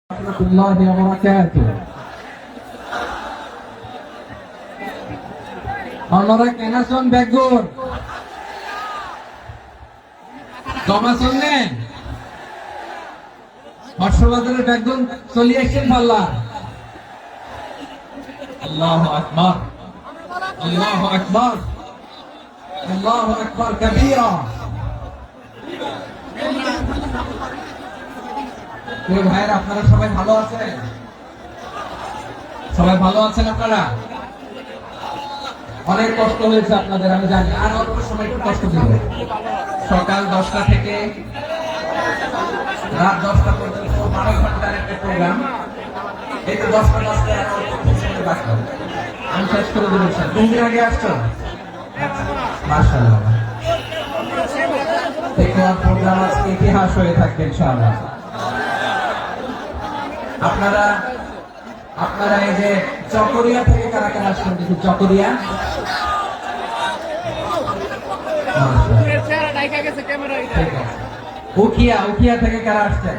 warahmatullahi wabarakatuh. আপনারা কেন আছেন বেগুর জমা শুনলেন হর্ষবাজারের বেগুন চলে আসছেন পাল্লা আল্লাহু আকবার আল্লাহু আকবার আল্লাহু আকবার কবীরা। ভাইরা আপনারা সবাই ভালো আছেন? সবাই ভালো আছেন? আপনারা অনেক কষ্ট হয়েছে আপনাদের আমি জানি, আর অল্প সময় একটু কষ্ট দিব। সকাল 10টা থেকে রাত 10টা পর্যন্ত 12 ঘন্টার একটা প্রোগ্রাম। এই তো 10টা বাজতে আর অল্প সময় বাকি, আমি শেষ করে দেবো। কোন দিন আগে আসছো? মাশাআল্লাহ, দেখুন প্রোগ্রাম আজকে ইতিহাস হয়ে থাকবে ইনশাআল্লাহ। আপনারা এই যে চকরিয়া থেকে কারা কারা আসছেন দেখুন। চকরিয়া উখিয়া থেকে কারা আসছেন?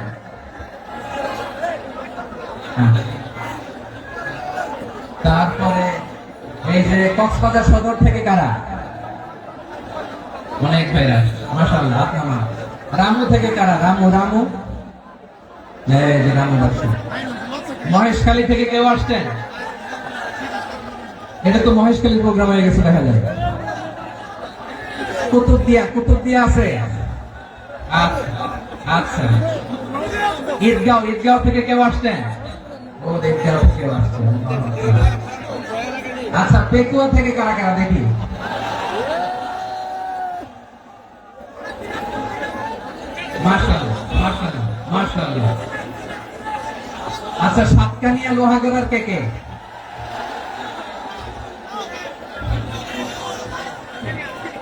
তারপরে এই যে কক্সবাজার সদর থেকে কারা? অনেক ভাইরা মাশাআল্লাহ। আপনারা রামু থেকে কারা? রামু রামু মহেশখালী থেকে কেউ আসছেন? এটা তো মহেশখালীর প্রোগ্রাম হয়ে গেছে দেখা যায়। কুতুবদিয়া আছে। আচ্ছা, ঈদগাঁও থেকে কেউ আসছেন? ও ঈদগাঁও থেকে কেউ আসছেন। আচ্ছা, পেকুয়া থেকে কারা কারা দেখি? মাশাআল্লাহ মাশাআল্লাহ মাশাআল্লাহ। আচ্ছা, সাতকানিয়া লোহাগড়ার কে কে?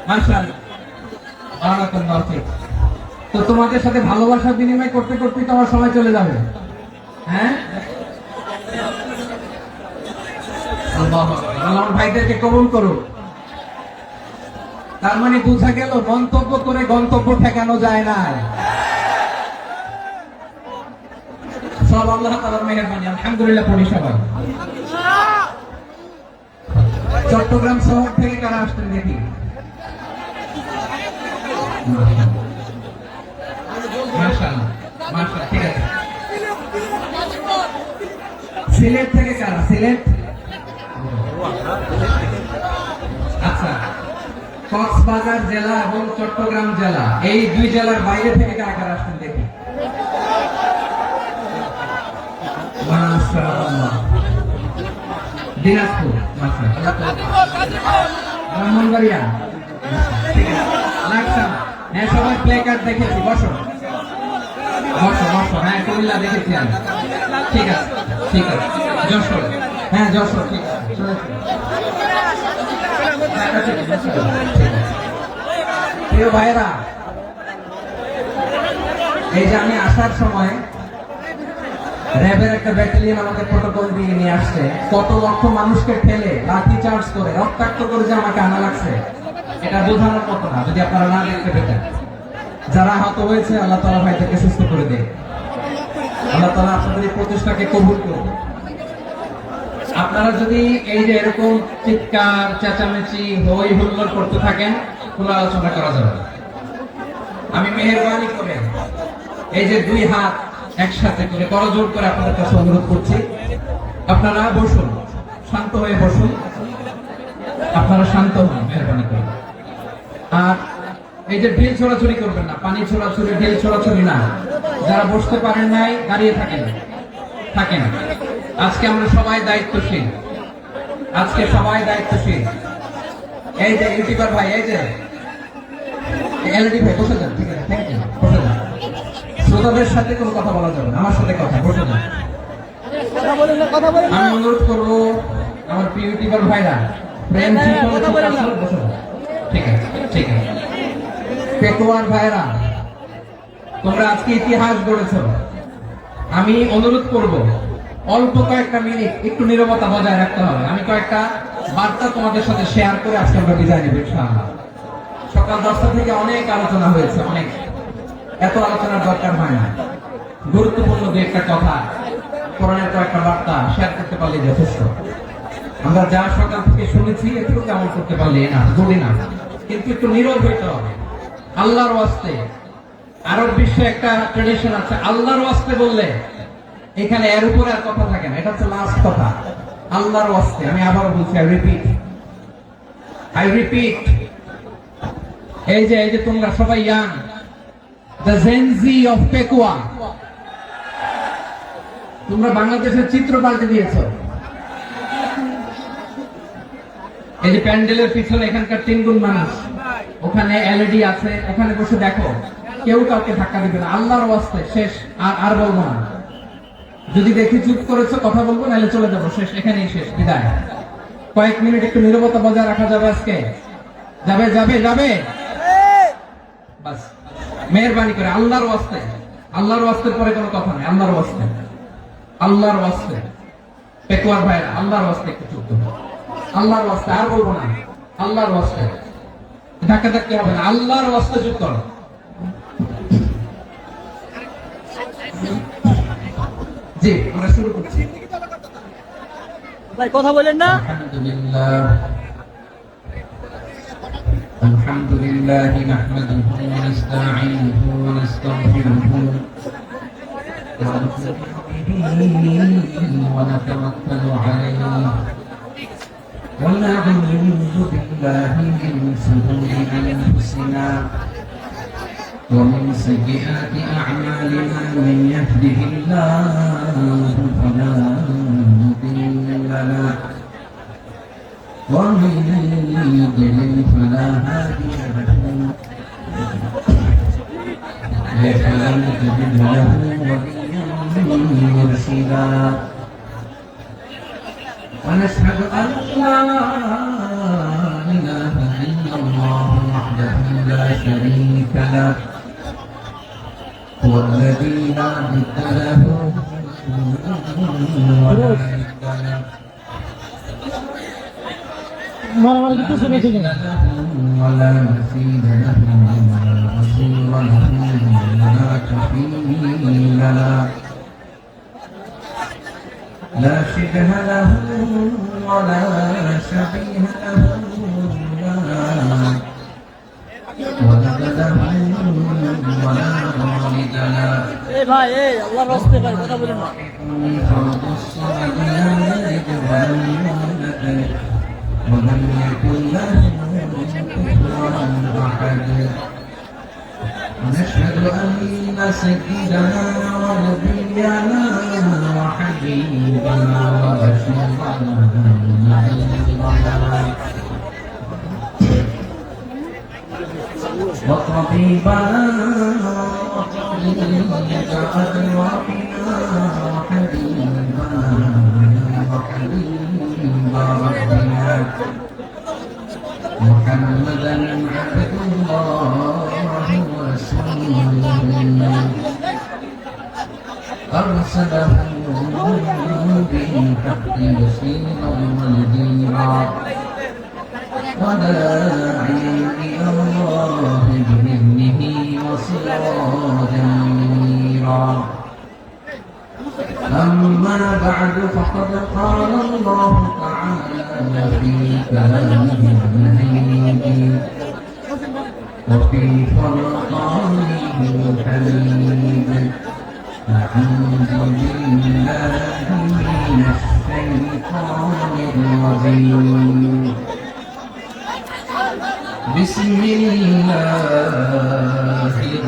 মাশাআল্লাহ বারাকাল্লাহু ফিক। তো তোমাদের সাথে ভালোবাসা বিনিময় করতে করতে তো আমার সময় চলে যাবে। হ্যাঁ, আল্লাহু আকবার। আল্লাহ ভাইদেরকে কবুল করুন। তার মানে বোঝা গেল মন্তব্য করে গন্তব্য ঠেকানো যায় না। সব আল্লাহ তাআলার মেহেরবানি, আলহামদুলিল্লাহ পড়ি সবাই। চট্টগ্রাম শহর থেকে কারা আসছেন দেখি? মাশাআল্লাহ মাশাআল্লাহ, ঠিক আছে। সিলেট থেকে কারা? সিলেট, আচ্ছা। কক্সবাজার জেলা এবং চট্টগ্রাম জেলা, এই দুই জেলার বাইরে থেকে কারা কারা আসছেন দেখি? দিনাজপুর, ব্রাহ্মণবাড়িয়া, হ্যাঁ সবাই প্লে কার্ড দেখেছি। বসো বসো বসো। হ্যাঁ কুমিল্লা দেখেছি আমি। ঠিক আছে ঠিক আছে। যশোর, হ্যাঁ যশোর, ঠিক আছে। প্রিয় ভাইয়েরা, এই যে আমি আসার সময় র্যাবের একটা ব্যাটালিয়ন আমাকে প্রটোকল দিয়ে নিয়ে আসছে। কত লক্ষ মানুষকে ঠেলে লাঠি চার্জ করে রক্তাক্ত করে যে আমাকে আনা লাগছে, এটা বোঝানোর মতো না যদি আপনারা না দেখতে পেতেন। যারা আহত হয়েছে আল্লাহ তাআলা ভাইদেরকে সুস্থ করে দেয়। আল্লাহ তাআলা আপনাদের এই প্রচেষ্টাকে কবুল করুন। আপনারা যদি এই যে এরকম চিৎকার চেঁচামেচি হই হুল্লোড় করতে থাকেন, খোলা আলোচনা করা যাবে। আমি মেহেরবানি করে এই যে দুই হাত একসাথে করে করজোড় করে আপনাদের কাছে অনুরোধ করছি, আপনারা বসুন, শান্ত হয়ে বসুন। আপনারা শান্ত হন মেহেরবানি করে। আর এই যে ঢিল ছোড়াছুড়ি করবেন না, পানি ছোড়াছুড়ি ঢিল ছোড়াছুড়ি না। যারা বসতে পারেন নাই দাঁড়িয়ে থাকেন। আজকে আমরা সবাই দায়িত্বশীল, আজকে সবাই দায়িত্বশীল। এই যে ইউটিউবার ভাই, এই যে এলইডি ভাই, বসে যান। ঠিক আছে, থ্যাংক ইউ, বসে যান। শ্রোতাদের সাথে কোনো কথা বলা যাবে না, আমার সাথে কথা। বসে যান। আমি অনুরোধ করবো আমার প্রিয় ইউটিউবার ভাইরা, প্রেম বসে যান। ঠিক আছে ঠিক আছে। পেকুয়ার ভাইরা, তোমরা আজকে ইতিহাস গড়েছ। আমি অনুরোধ করব অল্প কয়েকটা মিনিট একটু নীরবতা বজায় রাখতে হবে। আমি কয়েকটা বার্তা তোমাদের সাথে শেয়ার করে আজকে আমরা বিদায় নেব ইনশাআল্লাহ। সকাল 10টা থেকে অনেক আলোচনা হয়েছে, অনেক, এত আলোচনার দরকার হয় না। গুরুত্বপূর্ণ দু একটা কথা কোরআনের কয়েকটা বার্তা শেয়ার করতে পারলে যথেষ্ট। আমরা যা সকাল থেকে শুনেছি একটু কেমন করতে পারলে না বলি না, কিন্তু একটু নীরব হইতে হবে আল্লাহর ওয়াস্তে। আরব বিশ্বে একটা ট্রেডিশন আছে, আল্লাহর ওয়াস্তে বললে এখানে এর উপরে আর কথা থাকে না, এটা হচ্ছে লাস্ট কথা। আল্লাহর ওয়াস্তে, আমি আবারও বলছি, আই রিপিট, এই যে তোমরা সবাই young, the Gen Z of Pekua, তোমরা বাংলাদেশের চিত্র পাল্টে দিয়েছো। এই যে প্যান্ডেলের পিছনে এখানকার 3 গুণ মানুষ, ওখানে এলইডি আছে, ওখানে বসে দেখো, কেউ কাউকে ধাক্কা দিবে না। আল্লাহর ওয়াস্তে শেষ, আর বলবো না। যদি দেখি চুপ করেছো কথা বলবো, নাহলে চলে যাবো, শেষ, এখানেই শেষ, বিদায়। কয়েক মিনিট একটু নীরবতা বজায় রাখা যাবে আজকে? যাবে যাবে যাবে, বাস মেহেরবানি করে আল্লাহর ওয়াস্তে। আল্লাহর ওয়াস্তের পরে কোনো কথা নেই, আল্লাহর ওয়াস্তে, আল্লাহর ওয়াস্তে। পেকুয়ার ভাইরা, আল্লাহর ওয়াস্তে একটু চুপ করো, আল্লাহর ওয়াস্তে, আর বলবো না, আল্লাহর ওয়াস্তে। ধাক্কা ধাক্কি হবে না, আল্লাহর ওয়াস্তে চুপ করো। জি, আমরা শুরু করছি। ভাই কথা বলেন না। আলহামদুলিল্লাহ নাহমাদুহু ওয়া নাস্তাঈনুহু ওয়া নাস্তাগফিরুহু ওয়া নাতাওয়াক্কালু আলাইহি ওয়া না'উযু বিল্লাহি মিন শুরুরি আনফুসিনা ومن سيئات أعمالنا من يهده الله فلا مضل له ومن يضلل فلا هادي له فلن تجد له وليا مرشدا ونشهد أن لا إله إلا الله وحده لا شريك له هو الذي لا ضد له ولا ند له ولا مثيل له ولا وزير له ولا كفيل له لا شبه له ولا شبيه له ولد له ولا والد له ভাই আল্লাহর রাস্তে ভাই কথা বলেন না। فرد الصمد لم يلد ولم يولد ولم يكن له كفوا احد ونشهد ان سيدنا ونبينا وحبيبنا وبشيرنا وطبيبنا وأدواءنا وحبيبنا وحبيب ربنا محمدا عبد الله ورسوله أرسله بالحق بشيرا ونذيرا وداعيا إلى الله بإذنه وسراجا منيرا أما بعد فقد قال الله تعالى في كلامه المجيد وفي فرقانه الحميد أعوذ بالله من الشيطان الرجيم بسم الله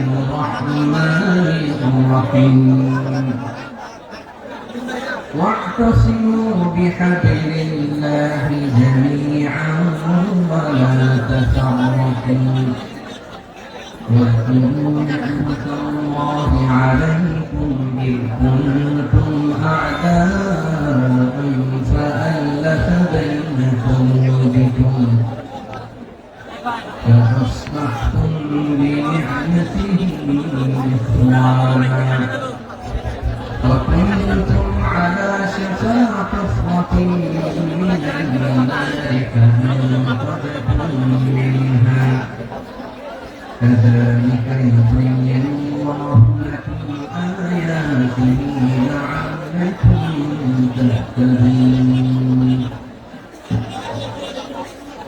الرحمن الرحيم واعتصموا بحبل الله جميعا ولا تفرقوا واذكروا نعمة الله عليكم إذ كنتم أعداء فألف بين قلوبكم فأصبحتم بنعمته إخوانا وكنتم على شفا حفرة من النار فأنقذكم منها كذلك يبين الله لكم آياته لعلكم المهتدين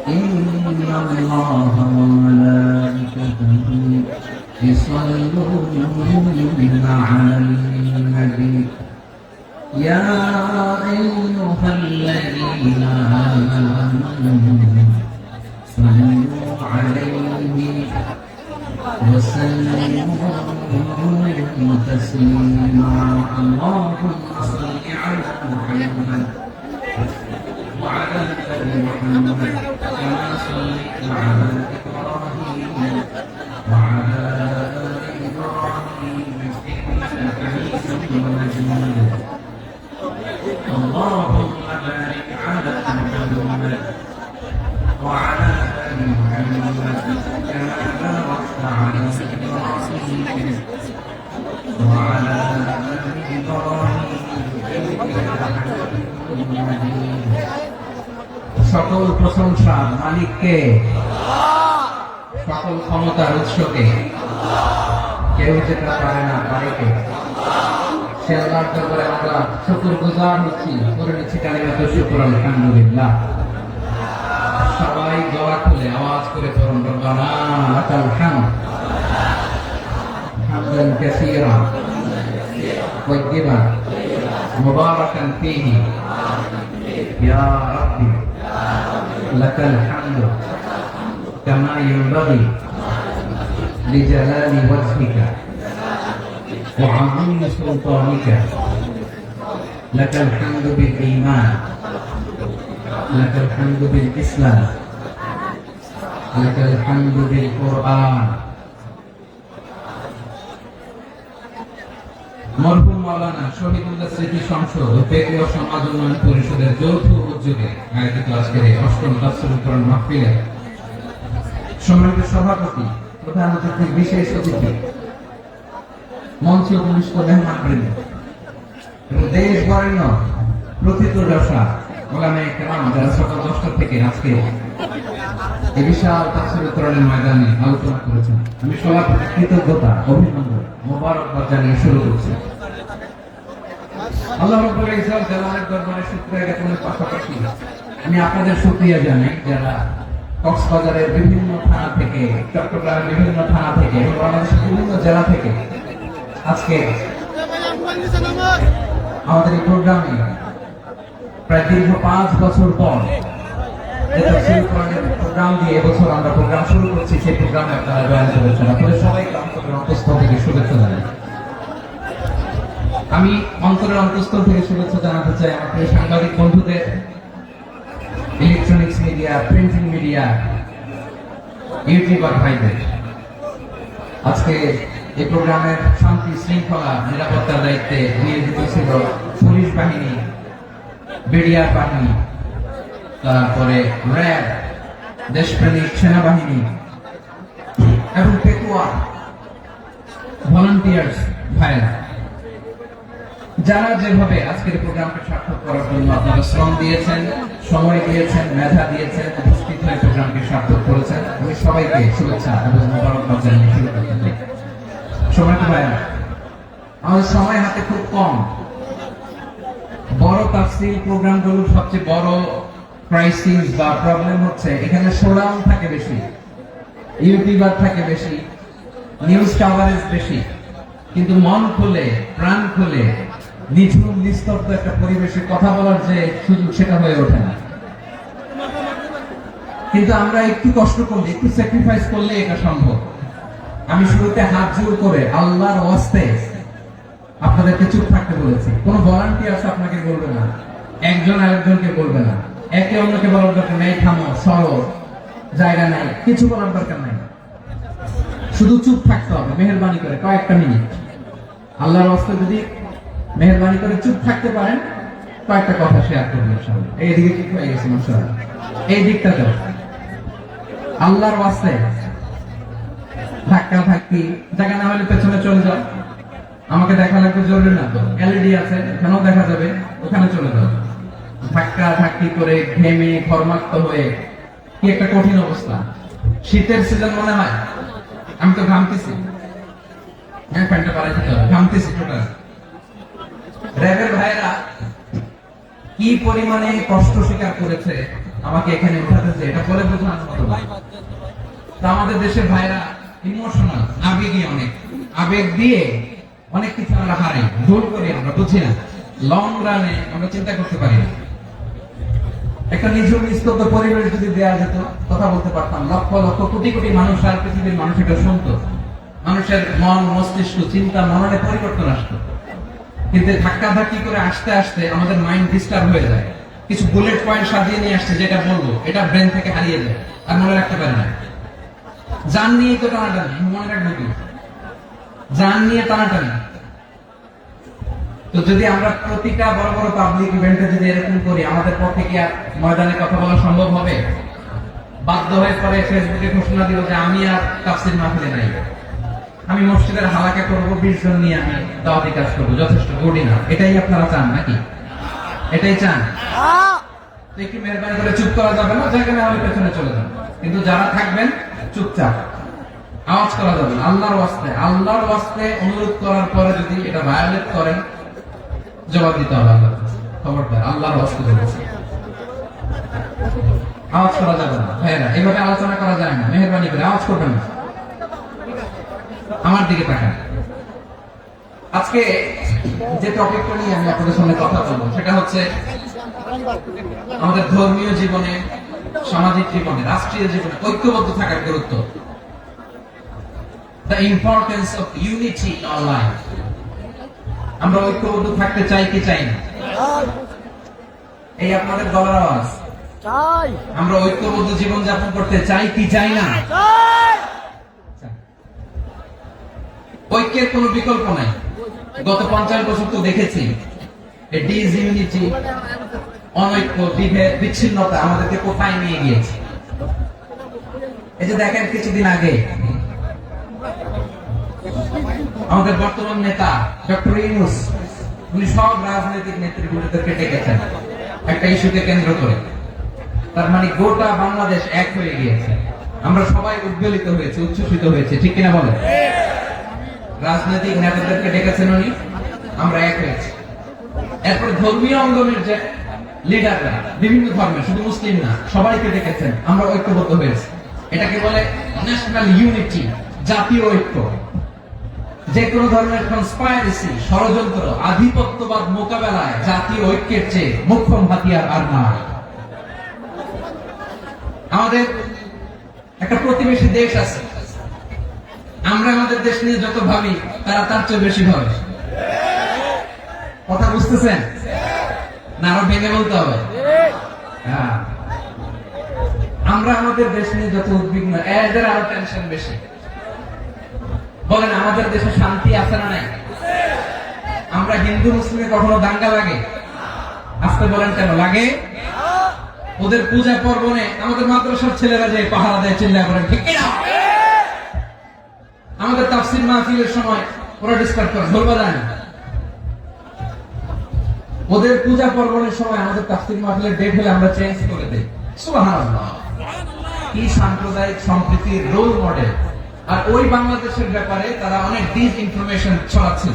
إن الله وملائكته يصلون على النبي يا أيها الذين آمنوا صلوا عليه وسلموا تسليما اللهم صل على محمد وعلى آل محمد كما صليت على إبراهيم وعلى آل إبراهيم إنك حميد مجيد اللهم بارك على محمد وعلى آل محمد كما باركت على إبراهيم وعلى آل إبراهيم إنك حميد مجيد সকল প্রশংসা মালিককে, সকল ক্ষমতার উৎসকে, কেউ যেটা পারে না পারে কে? সে আল্লাহর দরবারে আমরা শুকরগুজার হচ্ছি, করে নিচ্ছি কালিমাতুল শুকর আলহামদুলিল্লাহ। সবাই গলা খুলে আওয়াজ করে পড়ুন রব্বানা লাকাল হামদ হামদান কাসীরা ওয়াজ্জিবান মুবারাকান ফীহি ইয়া রাব্বি লাকাল হামদু কামা ইয়ানবাগি লিজালালি ওয়াজহিকা ওয়া আযীমি সুলতানিকা লাকাল হামদু বিল ঈমান لك الحمد بالإسلام لك الحمد بالقرآن মরহুম মাওলানা শহীদুল্লাহ স্মৃতি সংসদ ও পেকুয়া সমাজ উন্নয়ন পরিষদের যৌথ উদ্যোগে আয়োজিত আজকের এই অষ্টম তাফসীরুল কোরআন মাহফিলে সম্মানিত সভাপতি, প্রধান অতিথি, বিশেষ অতিথি, মঞ্চে উপবিষ্ট মেহমানবৃন্দ এবং দেশ বরেণ্য প্রথিতযশা ওলামায়ে কেরাম যারা সকাল 10টা থেকে আজকে এই বিশাল তাফসীরুল কোরআনের ময়দানে আলোচনা করেছেন, আমি সবার প্রতি কৃতজ্ঞতা, অভিনন্দন, মোবারকবাদ জানিয়ে শুরু করছি। আল্লাহ রাব্বুল ইজ্জত জালালের দরবারে শুকরিয়া জ্ঞাপনের পাশাপাশি আমি আপনাদের শুকরিয়া জানাই যারা কক্সবাজারের বিভিন্ন থানা থেকে, চট্টগ্রামের বিভিন্ন থানা থেকে এবং বাংলাদেশের বিভিন্ন জেলা থেকে আজকে আমাদের এই প্রোগ্রামে প্রায় দীর্ঘ 5 বছর পর প্রোগ্রাম দিয়ে এবছর আমরা প্রোগ্রাম শুরু করছি। সেই প্রোগ্রামে আপনারা জয়েন করেছেন, আপনাদের সবাইকে অন্তরের অন্তঃস্থল থেকে শুভেচ্ছা জানাই। আমি অন্তরের অন্তঃস্থল থেকে শুভেচ্ছা জানাতে চাই আমার প্রিয় সাংবাদিক বন্ধুদের, electronics media, printing media, YouTuber ভাইদের। আজকে এই প্রোগ্রামের শান্তি শৃঙ্খলা নিরাপত্তার দায়িত্বে নিয়োজিত ছিল পুলিশ বাহিনী, বিডিআর বাহিনী, তারপরে র্যাব, দেশপ্রেমিক সেনাবাহিনী এবং পেকুয়া ভলান্টিয়ার্স ভাইরা, যারা যেভাবে আজকের প্রোগ্রামকে সার্থক করার জন্য আপনারা শ্রম দিয়েছেন, সময় দিয়েছেন, মেধা দিয়েছেন, উপস্থিত হয়ে প্রোগ্রামকে সার্থক করেছেন, আমি সবাইকে শুভেচ্ছা এবং মোবারকবাদ জানিয়ে শুরু করতে চাই। সময়টা ভাইরা, আমাদের সময় হাতে খুব কম। বড় তাফসীর প্রোগ্রামগুলোর সবচেয়ে বড় ক্রাইসিস বা প্রবলেম হচ্ছে এখানে শোডাউন থাকে বেশি, ইউটিউবার থাকে বেশি, নিউজ কভারেজ বেশি, কিন্তু মন খুলে, প্রাণ খুলে, নিঝুম নিস্তব্ধ একটা পরিবেশে কথা বলার যে সুযোগ সেটা হয়ে ওঠে না। কিন্তু আমরা একটু কষ্ট করলে, একটু স্যাক্রিফাইস করলে এটা সম্ভব। আমি শুরুতে হাত জোর করে আল্লাহর ওয়াস্তে আপনাদেরকে চুপ থাকতে বলেছি। কোন ভলান্টিয়ার্স আপনাকে বলবে না, একজন আরেকজনকে বলবে না, একে অন্যকে বলার দরকার নেই, থামো, সরো, জায়গা নাই, কিছু বলার দরকার নাই, শুধু চুপ থাকতে হবে মেহেরবানি করে কয়েকটা মিনিট। আল্লাহর ওয়াস্তে যদি মেহেরবানি করে চুপ থাকতে পারেন, কয়েকটা কথা শেয়ার করবেন ইনশাআল্লাহ। এইদিকে ঠিক হয়ে গেছে মাশাআল্লাহ, এই দিকটাতে আল্লাহর ওয়াস্তে ধাক্কা ধাক্কি জায়গা না হলে পেছনে চলে যাও। আমাকে দেখা লাগবে জরুরি না তো, এলইডি আছে, এখানেও দেখা যাবে, ওখানে চলে যাও। ধাক্কা ধাক্কি করে ঘেমে ঘর্মাক্ত হয়ে কি একটা কঠিন অবস্থা। শীতের সিজন মনে হয়, আমি তো ঘামতেছি, হ্যাঁ প্যান্টটা পাড়াই দিতে হবে, ঘামতেছি টোটাল। র্যাবের ভাইরা কি পরিমাণে কষ্ট স্বীকার করেছে আমাকে এখানে উঠাতেছে, এটা বলে বোঝানোর মতো না। তা আমাদের দেশের ভাইরা ইমোশনাল, আবেগী অনেক, আবেগ দিয়ে অনেক কিছু আমরা হারাই, ভুল করি, আমরা বুঝি না, লং রানে আমরা চিন্তা করতে পারি না। একটা নিঝুম নিস্তব্ধ পরিবেশ যদি দেওয়া যেত, কথা বলতে পারতাম, লক্ষ লক্ষ কোটি কোটি মানুষ আর পৃথিবীর মানুষ এটা শুনতো, মানুষের মন মস্তিষ্ক চিন্তা মননে পরিবর্তন আসতো। কিন্তু ধাক্কা ধাক্কি করে আসতে আসতে আমাদের মাইন্ড ডিস্টার্ব হয়ে যায়। কিছু বুলেট পয়েন্ট সাজিয়ে নিয়ে আসছে, যেটা বলবো এটা ব্রেন থেকে হারিয়ে যায়, আর মনে রাখতে পারে না। জান নিয়ে তো টানাটানি, মনে রাখবো কি, জান নিয়ে টানাটানি। তো যদি আমরা প্রতিটা বড় বড় পাবলিক ইভেন্টে যদি এরকম করি, আমাদের পক্ষে কি আর ময়দানে কথা বলা সম্ভব হবে? বাধ্য হয়ে পরে ফেসবুকে ঘোষণা দিব যে আমি আর তাফসীর মাহফিলে নাই, আমি মসজিদের হালাকা করবো, 20 জন নিয়ে আমি দাওয়াতি কাজ করবো, যথেষ্ট করি না। এটাই আপনারা চান নাকি? এটাই চান? তো একটু মেহরবানি করে চুপ করা যাবে না, যেখানে আমি পেছনে চলে যাবো, কিন্তু যারা থাকবেন চুপচাপ, আওয়াজ করা যাবে না। আল্লাহর ওয়াস্তে অনুরোধ করার পরে যদি এটা ভায়োলেট করেন, জবাব দিতে হবে আল্লাহর কাছে। খবরদার, আল্লাহর ওয়াস্তে বলছি, আওয়াজ করা যাবে না। ভাইয়েরা, এইভাবে আলোচনা করা যায় না, মেহরবানি করে আওয়াজ করবেন না। আমার দিকে তাকান। আজকে যে টপিকটা নিয়ে আমি আপনাদের সামনে কথা বলবো, সেটা হচ্ছে আমাদের ধর্মীয় জীবনে, সামাজিক জীবনে, রাষ্ট্রীয় জীবনে ঐক্যবদ্ধ থাকার গুরুত্ব। The importance of unity in our life. আমরা ঐক্যবদ্ধ থাকতে চাই কি চাই না? এই আপনাদের গলার আওয়াজ। চাই। আমরা ঐক্যবদ্ধ জীবন যাপন করতে চাই কি চাই না? ঐক্যের কোনো বিকল্প নাই। গত 50 বছর তো দেখেছি ডিসইউনিটি, অনৈক্য, বিভেদ, বিচ্ছিন্নতা আমাদেরকে কোথায় নিয়ে গিয়েছে। এই যে দেখেন, কিছুদিন আগে আমাদের বর্তমান নেতা ডক্টর ইউনূস, উনি সব রাজনৈতিক নেতৃবৃন্দদেরকে ডেকেছেন একটা ইস্যুকে কেন্দ্র করে। তার মানে গোটা বাংলাদেশ এক হয়ে গিয়েছে। আমরা সবাই উদ্বেলিত হয়েছে, উচ্ছ্বসিত হয়েছে, ঠিক কিনা বলেন? রাজনৈতিক নেতাদেরকে ডেকেছেন উনি, আমরা এক হয়েছি। এরপর ধর্মীয় অঙ্গনের যে লিডাররা, বিভিন্ন ধর্মের, শুধু মুসলিম না, সবাইকে ডেকেছেন, আমরা ঐক্যবদ্ধ হয়েছি। এটাকে বলে ন্যাশনাল ইউনিটি, জাতীয় ঐক্য। যে কোনো ধরনের কনস্পাইরেসি, ষড়যন্ত্র, আধিপত্যবাদ মোকাবেলায় জাতীয় ঐক্যের চেয়ে মোক্ষম হাতিয়ার আর নাই। আমাদের একটা প্রতিবেশী দেশ আছে, আমরা আমাদের দেশ নিয়ে যত ভাবি, তারা তার চেয়ে বেশি ভাবে। কথা বুঝতেছেন না? আরো ভেঙে বলতে হবে। হ্যাঁ, আমরা আমাদের দেশ নিয়ে যত উদ্বিগ্ন, এদের আরো টেনশন বেশি। বলেন, আমাদের দেশে শান্তি আছে না নাই? আমরা হিন্দু মুসলিমে কখনো দাঙ্গা লাগে? আসতে বলেন, কেন লাগে? ওদের পূজা পর্বণে আমাদের মাদ্রাসার ছেলেরা যে পাহারা দেয়, চিল্লা করেন, ঠিক কিনা? আমাদের তাফসীর মাহফিলের সময় ওরা ডিস্টার্ব করে, বলবা যায় না। ওদের পূজা পর্বণের সময় আমাদের তাফসীর মাহফিলের ডেট হলে আমরা চেঞ্জ করে দেই। সুবহানাল্লাহ, কি সাম্প্রদায়িক সম্প্রীতির রোল মডেল। আর ওই বাংলাদেশের ব্যাপারে তারা অনেক ডিসইনফরমেশন ছড়াচ্ছিল।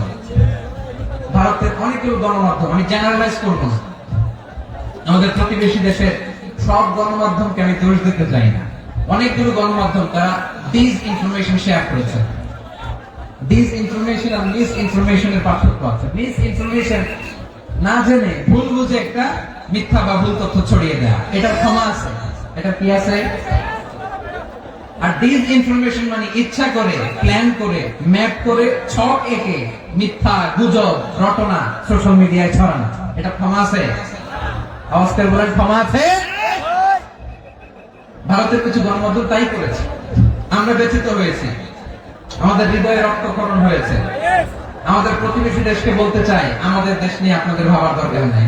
ভারতের অনেকগুলো গণমাধ্যম, আমি জেনারেলাইজ করবো না, আমাদের প্রতিবেশী দেশের সব গণমাধ্যমকে আমি দোষ দিতে চাই না, অনেকগুলো গণমাধ্যম তারা ডিসইনফরমেশন শেয়ার করেছে। ডিসইনফরমেশন আর মিস ইনফরমেশনের পার্থক্য আছে। মিস ইনফরমেশন না জেনে ভুল বুঝে একটা মিথ্যা বা ভুল তথ্য ছড়িয়ে দেয়া, এটার ক্ষমা আছে, এটা কি আছে? আর ডিসইনফরমেশন মানে ইচ্ছা করে, প্ল্যান করে, ম্যাপ করে, ছক এঁকে মিথ্যা, গুজব, রটনা সোশ্যাল মিডিয়ায় ছড়ানো, এটা ক্ষমা আছে? আওয়াজ করে বলেন, ক্ষমা আছে? ভারতের কিছু গণমাধ্যম তাই করেছে, আমরা ব্যথিত হয়েছি, আমাদের হৃদয়ে রক্তক্ষরণ হয়েছে। আমাদের প্রতিবেশী দেশকে বলতে চাই, আমাদের দেশ নিয়ে আপনাদের ভাবার দরকার নাই,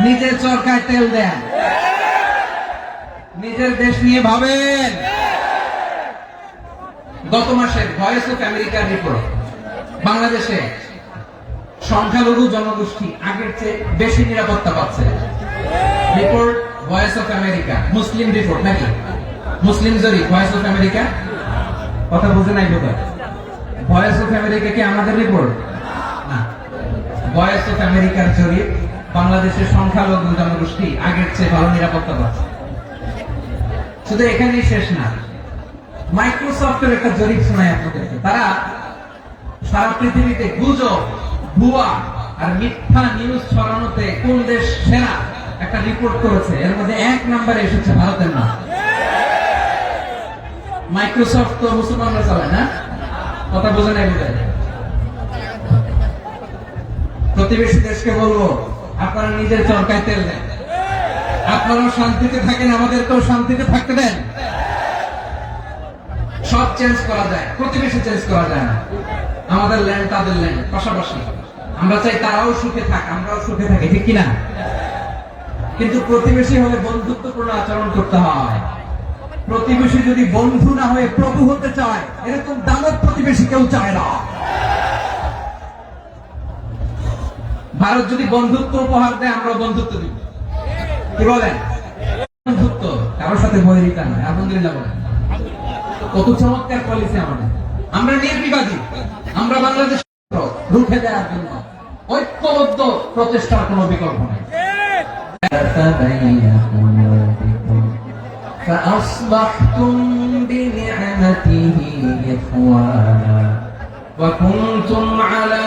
নিজের চরকায় তেল দেন, নিজের দেশ নিয়ে ভাবেন। গত মাসে ভয়েস অফ আমেরিকার রিপোর্ট, বাংলাদেশে সংখ্যালঘু জনগোষ্ঠী আগের চেয়ে বেশি নিরাপত্তা পাচ্ছে। Report voice of America, Muslim report নাকি? মুসলিম জরিপ, ভয়েস অফ আমেরিকা। কথা বুঝে নাই বোধহয়। ভয়েস অফ আমেরিকা কি আমাদের রিপোর্ট না? ভয়েস অফ আমেরিকার জরিপ বাংলাদেশের সংখ্যালঘু জনগোষ্ঠী আগের চেয়ে ভালো নিরাপত্তা পাচ্ছে। শুধু এখানেই শেষ না, মাইক্রোসফটের একটা জরিপ শোনায় আপনাদেরকে। তারা সারা পৃথিবীতে গুজব, ভুয়া আর মিথ্যা নিউজ ছড়ানোতে কোন দেশ সেরা একটা রিপোর্ট করেছে। এর মধ্যে 1 নম্বরে এসেছে ভারতের নাম। মাইক্রোসফট তো মুসলমানরা চালায় না, কথা বোঝা নাই বোধ হয়। প্রতিবেশী দেশকে বলবো, আপনারা নিজের চরকায় তেল দেন, আপনারাও শান্তিতে থাকেন, আমাদেরকেও শান্তিতে থাকতে দেন। সব চেঞ্জ করা যায়, প্রতিবেশী চেঞ্জ করা যায় না। আমাদের ল্যান্ড তাদের ল্যান্ড, পাশাপাশি। আমরা চাই তারাও সুখে থাক, আমরাও সুখে থাকি, ঠিক কিনা? কিন্তু প্রতিবেশী হলে বন্ধুত্বপূর্ণ আচরণ করতে হয়। প্রতিবেশী যদি বন্ধু না হয়ে প্রভু হতে চায়, এরকম দানব প্রতিবেশী কেউ চায় না। ভারত যদি বন্ধুত্ব উপহার দেয়, আমরা বন্ধুত্ব দিব। কি বলেন? বন্ধুত্ব কারোর সাথে বৈরিতা নয়। আলহামদুলিল্লাহ বলেন। কত চমৎকার পলিসি আমাদের। আমরা নির্বিবাদী, আমরা বাংলাদেশ রুখে দেওয়ার জন্য ঐক্যবদ্ধ প্রচেষ্টার কোনো বিকল্প নেই। فأصبحتم بنعمته إخوانا وكنتم على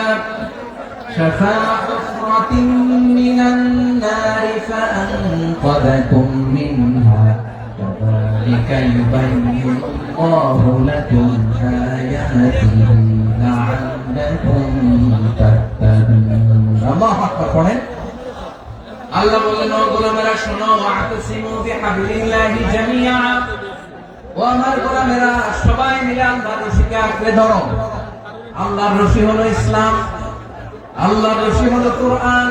شفا حفرة من النار فأنقذكم منها كذلك يبين الله لكم آياته لعلكم تهتدون الله أكبر। আল্লাহ বললেন, ও গোলামেরা শোনো, ওয়াতাসিমু বিহাবলিল্লাহি জামিআ, ও আমার গোলামেরা সবাই মিলে আল্লাহর রশিকে আঁকড়ে ধরো। আল্লাহর রশি হলো ইসলাম, আল্লাহর রশি হলো কোরআন।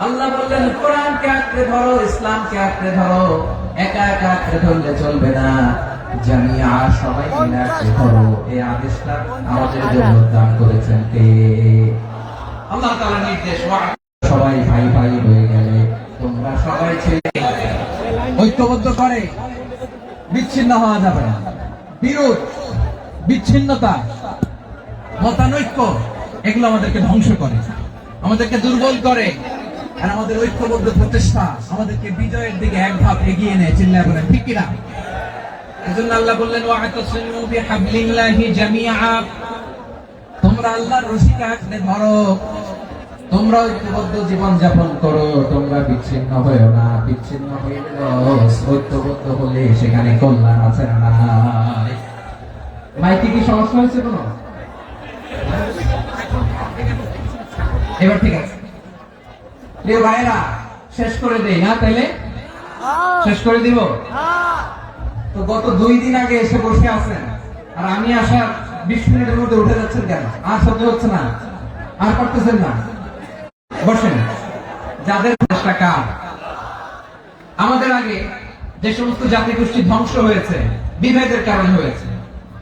আল্লাহ বললেন কোরআনকে আঁকড়ে ধরো, ইসলামকে আঁকড়ে ধরো। একা একা আঁকড়ে ধরলে চলবে না, জামিআ সবাই মিলে আঁকড়ে ধরো। এই আদেশটা আমাদের জন্য দান করেছেন কে? আল্লাহ তাআলার নির্দেশ। সবাই ভাই ভাই হয়ে গেলে তোমরা সবাই ছেলে ঐক্যবদ্ধ করে বিচ্ছিন্ন হওয়া যাবে না। বিরোধ, বিচ্ছিন্নতা, মতানৈক্য এগুলো আমাদেরকে ধ্বংস করে, আমাদেরকে দুর্বল করে। আর আমাদের ঐক্যবদ্ধ প্রচেষ্টা আমাদেরকে বিজয়ের দিকে এক ধাপ এগিয়ে নেয়। চিল্লায় বলেন ঠিক কিনা? এজন্য আল্লাহ বললেন, ওয়াতাসিমু বিহাবলিল্লাহি জামিআ, তোমরা আল্লাহর রশিকে আঁকড়ে ধরো, তোমরা ঐক্যবদ্ধ জীবন যাপন করো, তোমরা বিচ্ছিন্ন হয়েও না। বিচ্ছিন্ন হয়ে ঐক্যবদ্ধ হলে সেখানে কল্যাণ আছে না নাই? মাইকে কি সমস্যা হয়েছে কোনো? এবার ঠিক আছে প্রিয় ভাইরা, শেষ করে দেই না তাইলে? শেষ করে দিব তো। গত 2 দিন আগে এসে বসে আছেন, আর আমি আসার 20 মিনিটের মধ্যে উঠে যাচ্ছেন কেন? আর সহ্য হচ্ছে না? আর পারতেছেন না? বসেন। যাদের চেষ্টা কার? আমাদের আগে যে সমস্ত জাতি গোষ্ঠী ধ্বংস হয়েছে বিভেদের কারণে হয়েছে।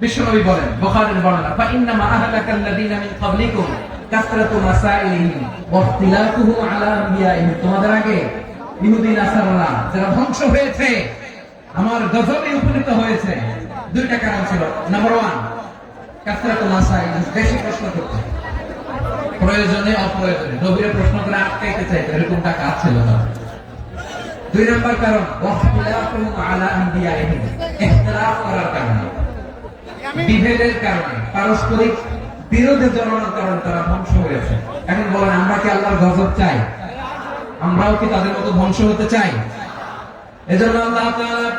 বিশ্বনবী বলেন, বুখারীর বর্ণনা, ফাইন্নামা আহলাকাল্লাযীনা মিন ক্বাবলিকুম কাসরাতু মাসাইলিহিম ওয়া ইখতিলাফুহুম আলা আনবিয়াইহিম। তোমাদের আগে ইহুদি নাসারারা যারা ধ্বংস হয়েছে, আমার গজবে উপনীত হয়েছে, 2টা কারণ ছিল। নাম্বার 1, কাসরাতু মাসাইলিহিম, বেশি প্রশ্ন করতে, প্রয়োজনে অপ্রয়োজনে নবীর প্রশ্ন করে আটকাইতে চাইতো, এরকমটা কাজ ছিল না। 2 নম্বর কারণ, ওয়াখতিলাফুহুম আলা আনবিয়াইহিম, ইখতিলাফ করার কারণে, বিভেদের কারণে, পারস্পরিক বিরোধে জড়ানোর কারণে তারা ধ্বংস হয়েছে। এখন বলেন, আমরা কি আল্লাহর গজব চাই? আমরাও কি তাদের মতো ধ্বংস হতে চাই? এজন্য আল্লাহ তাআলা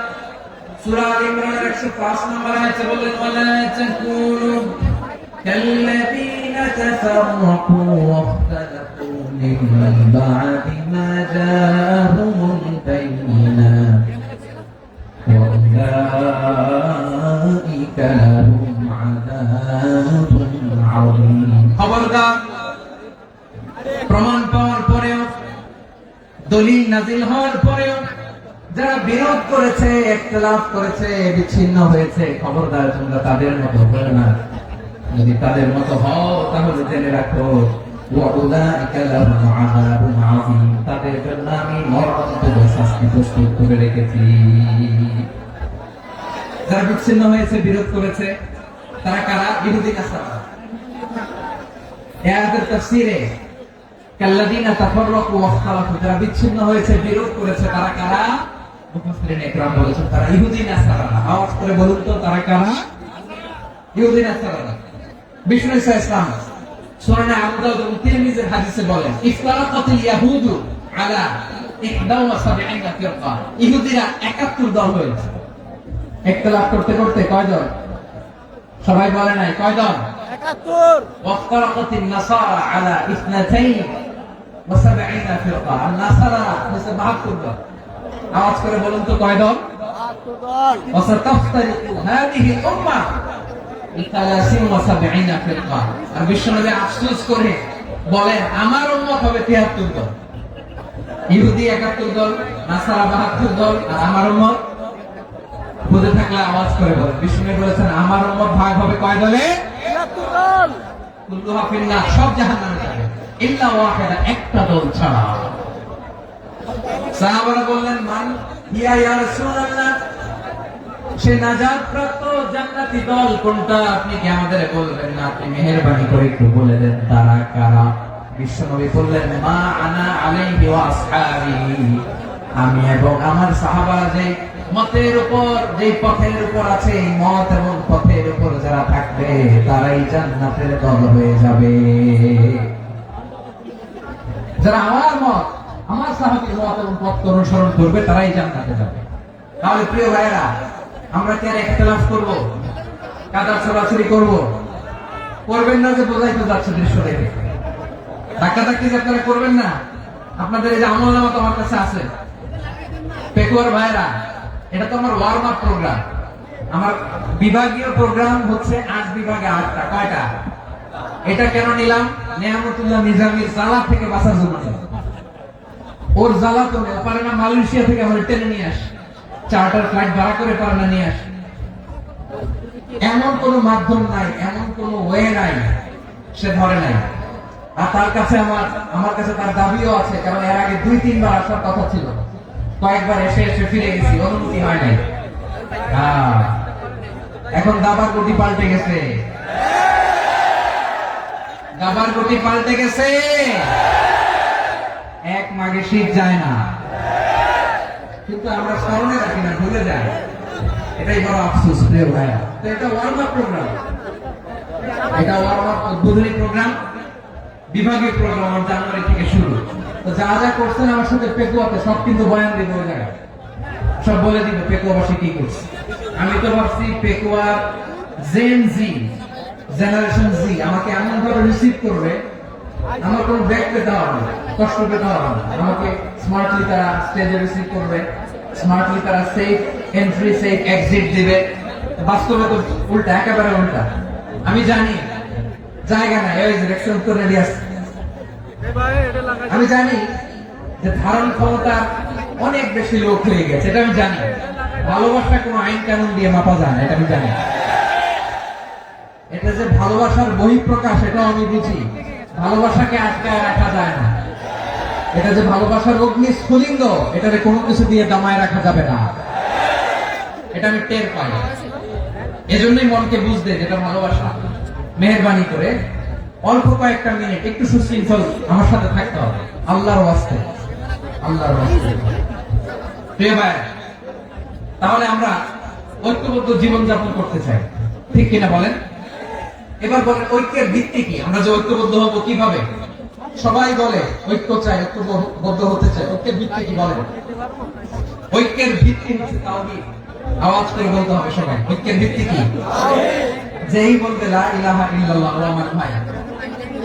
সূরা আল ইমরানের 105 নম্বর আয়াতে বললেন, ওয়ালা তাকুনু কাল্লাযীনা তাফাররাকু ওয়াখতালাফু মিন বা'দি মা জাআহুমুল বায়িনাত ওয়া উলাইকা লাহুম আযাবুন আযীম। খবরদার, প্রমাণ পাওয়ার পরেও, দলিল নাজিল হওয়ার পরেও যারা বিরোধ করেছে, ইখতিলাফ করেছে, বিচ্ছিন্ন হয়েছে, খবরদার তোমরা তাদের মতো হও না। যদি তাদের মতো হও তাহলে জেনে রাখো, ওয়া উলাইকা লাহুম আযাবুন আযীম, তাদের জন্য আমি মরণান্তর শাস্তি প্রস্তুত করে রেখেছি। যারা বিচ্ছিন্ন হয়েছে, বিরোধ করেছে, তারা কারা? ইহুদি নাসারা। এই আয়াতের তাফসীরে কাল্লাযীনা তাফাররাকু ওয়াখতালাফু, যারা বিচ্ছিন্ন হয়েছে, বিরোধ করেছে, তারা কারা? মুফাসসিরিন ইকরাম বলেছেন তারা ইহুদি নাসারা। আওয়াজ করে বলুন তো তারা কারা? ইহুদি নাসারা। বিষ্ণু ঈসা ইসলাম সূরা আবু দাউদ এবং তিরমিজির হাদিসে বলেন, ইফতারাকাতিল ইয়াহুদু আলা 71 ফিরকা। ইহুদিরা 71 দল হয়েছে। ইখতিলাফ করতে করতে কয় দল? সবাই বলে নাই কয় দল? 71। ওয়াফতারাকাতিন নাসারা আলা 72 ফিরকা। আর নাসারা হচ্ছে 72 দল। আওয়াজ করে বলুন তো কয় দল? 72 দল। ওয়াসাতাফতারিকু হাদিহি উম্মাহ 73 ফিরকা। আর বিশ্বনবী আফসোস করে বলেন, আমার উম্মত হবে 73 দল। ইহুদি 71 দল, নাসারা 72 দল, আর আমার উম্মত বুঝে থাকলে আওয়াজ করে বলেন। বিশ্বনবী বলেছেন আমার উম্মত ভাগ হবে কয় দলে? 73 দল। কুল্লুহা ফিন্নার, সব জাহান্নামে যাবে ইল্লা ওয়াহিদা, একটা দল ছাড়া। সাহাবারা বললেন, মান হিয়া ইয়া রাসূলুল্লাহ, সে নাজাত প্রাপ্ত জান্নাতি দল কোনটা? আপনি কি আমাদের বলবেন না? আপনি মেহেরবানি করে একটু বলে দেন তারা কারা? বিশ্বনবী বললেন, মা আনা আলাইহি ওয়া আসহাবি, আমি এবং আমার সাহাবারা যে মতের উপর, যে পথের উপর আছে, এই মত এবং পথের উপর যারা থাকবে তারাই জান্নাতের দল হয়ে যাবে। যারা আমার মত, আমার সাহাবীর মত এবং পথ অনুসরণ করবে তারাই জান্নাতে যাবে। তাহলে প্রিয় ভাইরা, আমরা কি আর ইখতিলাফ করব? কাদা ছড়াছড়ি করব? করবেন না, যে বোঝাই তো যাচ্ছে দৃশ্য দেখে। ধাক্কাধাক্কি যে আপনারা করবেন না। আপনাদের এই যে আমলনামা তো আমার কাছে আছে। পেকুয়ার ভাইরা, এটা তো আমার ওয়ার্ম আপ প্রোগ্রাম। আমার বিভাগীয় প্রোগ্রাম হচ্ছে 8 বিভাগে 8টা। কয়টা? এটা কেন নিলাম? নেয়ামতুল্লাহ নিজামীর জ্বালা থেকে বাঁচার জন্য। ওর জ্বালা তো পারে না, মালয়েশিয়া থেকে আমরা টেনে নিয়ে আসি, চার্টার ফ্লাইট ভাড়া করে পারে না নিয়ে আসি। এমন কোন মাধ্যম নাই, এমন কোন ওয়ে নাই সে ধরে নাই। আর তার কাছে আমার কাছে তার দাবিও আছে, কারণ এর আগে 2-3 বার আসার কথা ছিল। কয়েকবার এসে ফিরে গেছি, অনুমতি হয় নাই। এখন দাবার গতি পাল্টে গেছে, দাবার গতি পাল্টে গেছে। এক মাঘে শীত যায় না, কিন্তু আমরা স্মরণে রাখি না, ভুলে যাই। এটাই বড় আফসোস প্রিয় ভাইয়া। তো এটা ওয়ার্ম আপ প্রোগ্রাম, এটা ওয়ার্ম আপ উদ্বোধনী প্রোগ্রাম, বিভাগীয় প্রোগ্রাম আমার জানুয়ারি থেকে শুরু। তো যা যা করছেন আমার সাথে পেকুয়াতে সব কিন্তু বয়ান দিব, ওই জায়গায় সব বলে দিব পেকুয়াবাসী কি করছে। আমি তো ভাবছি পেকুয়ার জেন জি, জেনারেশন জি আমাকে এমন ভাবে রিসিভ করবে, আমার কোনো ব্যাগ পেতে হবে না, কষ্ট পেতে হবে না। আমাকে স্মার্টলি তারা স্টেজে রিসিভ করবে, স্মার্টলি তারা সেফ এন্ট্রি, সেফ এক্সিট দিবে। বাস্তবে তো উল্টা, একেবারে উল্টা। আমি জানি জায়গা নাই, ওই যে রেকশন তো রেডি আছে। আমি জানি যে ধারণ ক্ষমতা অনেক বেশি লোক হয়ে গেছে, এটা আমি জানি। ভালোবাসা কোনো আইন কানুন দিয়ে মাপা যায় না, এটা আমি জানি। এটা যে ভালোবাসার বহিঃপ্রকাশ, এটাও আমি বুঝি। ভালোবাসাকে আটকায় রাখা যায় না। এটা যে ভালোবাসার অগ্নি স্ফুলিঙ্গ, এটাকে কোনো কিছু দিয়ে দমায় রাখা যাবে না, এটা আমি টের পাই। এজন্যই মনকে বুঝতে যেটা ভালোবাসা। মেহেরবানি করে অল্প কয়েকটা মিনিট একটু সুশৃঙ্খল আমার সাথে থাকতে হবে, আল্লাহর ওয়াস্তে, আল্লাহর ওয়াস্তে। প্রিয় ভাই, তাহলে আমরা ঐক্যবদ্ধ জীবন যাপন করতে চাই, ঠিক কিনা বলেন? এবার বলেন ঐক্যের ভিত্তি কি? আমরা যে ঐক্যবদ্ধ হব কিভাবে? সবাই বলে ঐক্য চাই, ঐক্যবদ্ধ হতে চাই। ঐক্যের ভিত্তি কি বলেন? ঐক্যের ভিত্তি হচ্ছে তাওহীদ। আওয়াজ করে বলতে হবে সবাই, ঐক্যের ভিত্তি কি? যেই বলবে লা ইলাহা ইল্লাল্লাহ, ও আমার ভাই,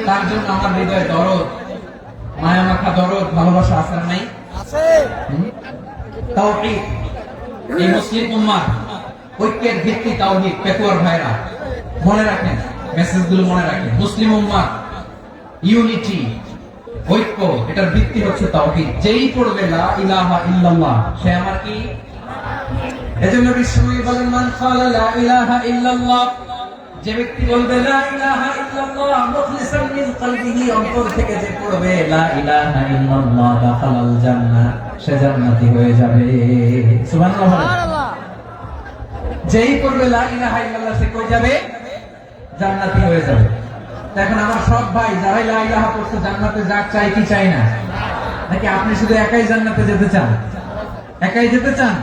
তার জন্য আমার হৃদয়ে দরদ, মায়া মাখা দরদ, ভালোবাসা আছে নাই? আছে। তাওহীদ। এই মুসলিম উম্মাহ ঐক্যের ভিত্তি তাওহীদ। পেকুয়ার ভাইরা মনে রাখেন, মেসেজগুলো মনে রাখেন। মুসলিম উম্মাহ ইউনিটি, ঐক্য, এটার ভিত্তি হচ্ছে তাওহীদ। যেই পড়বে লা ইলাহা ইল্লাল্লাহ, সে আমার কি? এজন্য বিশ্বনবী বলেন, মান ক্বালা লা ইলাহা ইল্লাল্লাহ, যে ব্যক্তি বলবে লা ইলাহা ইল্লাল্লাহ মুখলিসান মিন কলবিহি, অন্তর থেকে যে পড়বে লা ইলাহা ইল্লাল্লাহ, দাখালাল জান্নাহ, সে জান্নাতি হয়ে যাবে। সুবহানাল্লাহ। সুবহানাল্লাহ। যেই পড়বে লা ইলাহা ইল্লাল্লাহ, সে কই যাবে? জান্নাতি হয়ে যাবে। এখন আমার সব ভাই যারাই লা ইলাহা পড়ছে জান্নাতে যাক, চাই কি চাই না? নাকি আপনি শুধু একাই জান্নাতে যেতে চান? একাই যেতে চান?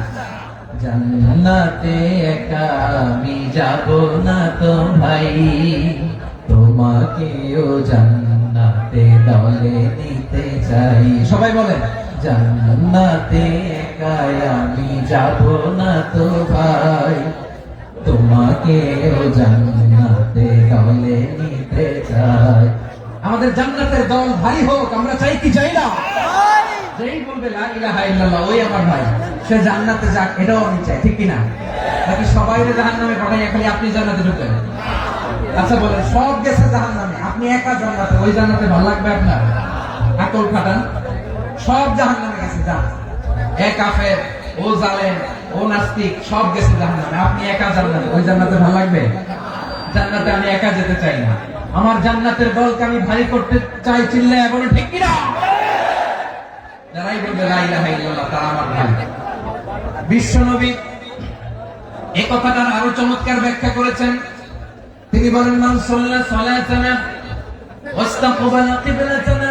জান্নাতে একা আমি যাব না তো ভাই, তোমাকেও জান্নাতে দলে নিতে চাই। সবাই বলেন, জান্নাতে একা আমি যাব না তো ভাই, তোমাকেও জান্নাতে দলে নিতে চাই। আমাদের জান্নাতের দল ভারী হোক, আমরা চাই কি চাই না? যেই বলবে লা ইলাহা ইল্লাল্লাহ ওই আমার ভাই, সে জান্নাতে যাক, এটাও আমি চাই, ঠিক কিনা? নাকি সবাই জাহান্নামে পাঠাই, খালি আপনি জান্নাতে ঢুকেন? আচ্ছা বলেন, সব গেছে জাহান্নামে, আপনি একা জান্নাতে, ওই জান্নাতে ভালো লাগবে আপনার? আকল খাটান। সব জাহান্নামে গেছে, যান। এ কাফের, ও জালেম, ও নাস্তিক, সব গেছে জাহান্নামে, আপনি একা জান্নাতে, ওই জান্নাতে ভালো লাগবে? জান্নাতে আমি একা যেতে চাই না, আমার জান্নাতের দলকে আমি ভারী করতে চাই। চিল্লায় বলো ঠিক কিনা? যারাই বলবে লা ইলাহা ইল্লাল্লাহ তারা আমার ভাই। বিশ্বনবী এই কথাটার আরো চমৎকার ব্যাখ্যা করেছেন। তিনি বলেন, মান সাল্লা সালাতানা ওয়াস্তাকবালা কিবলাতানা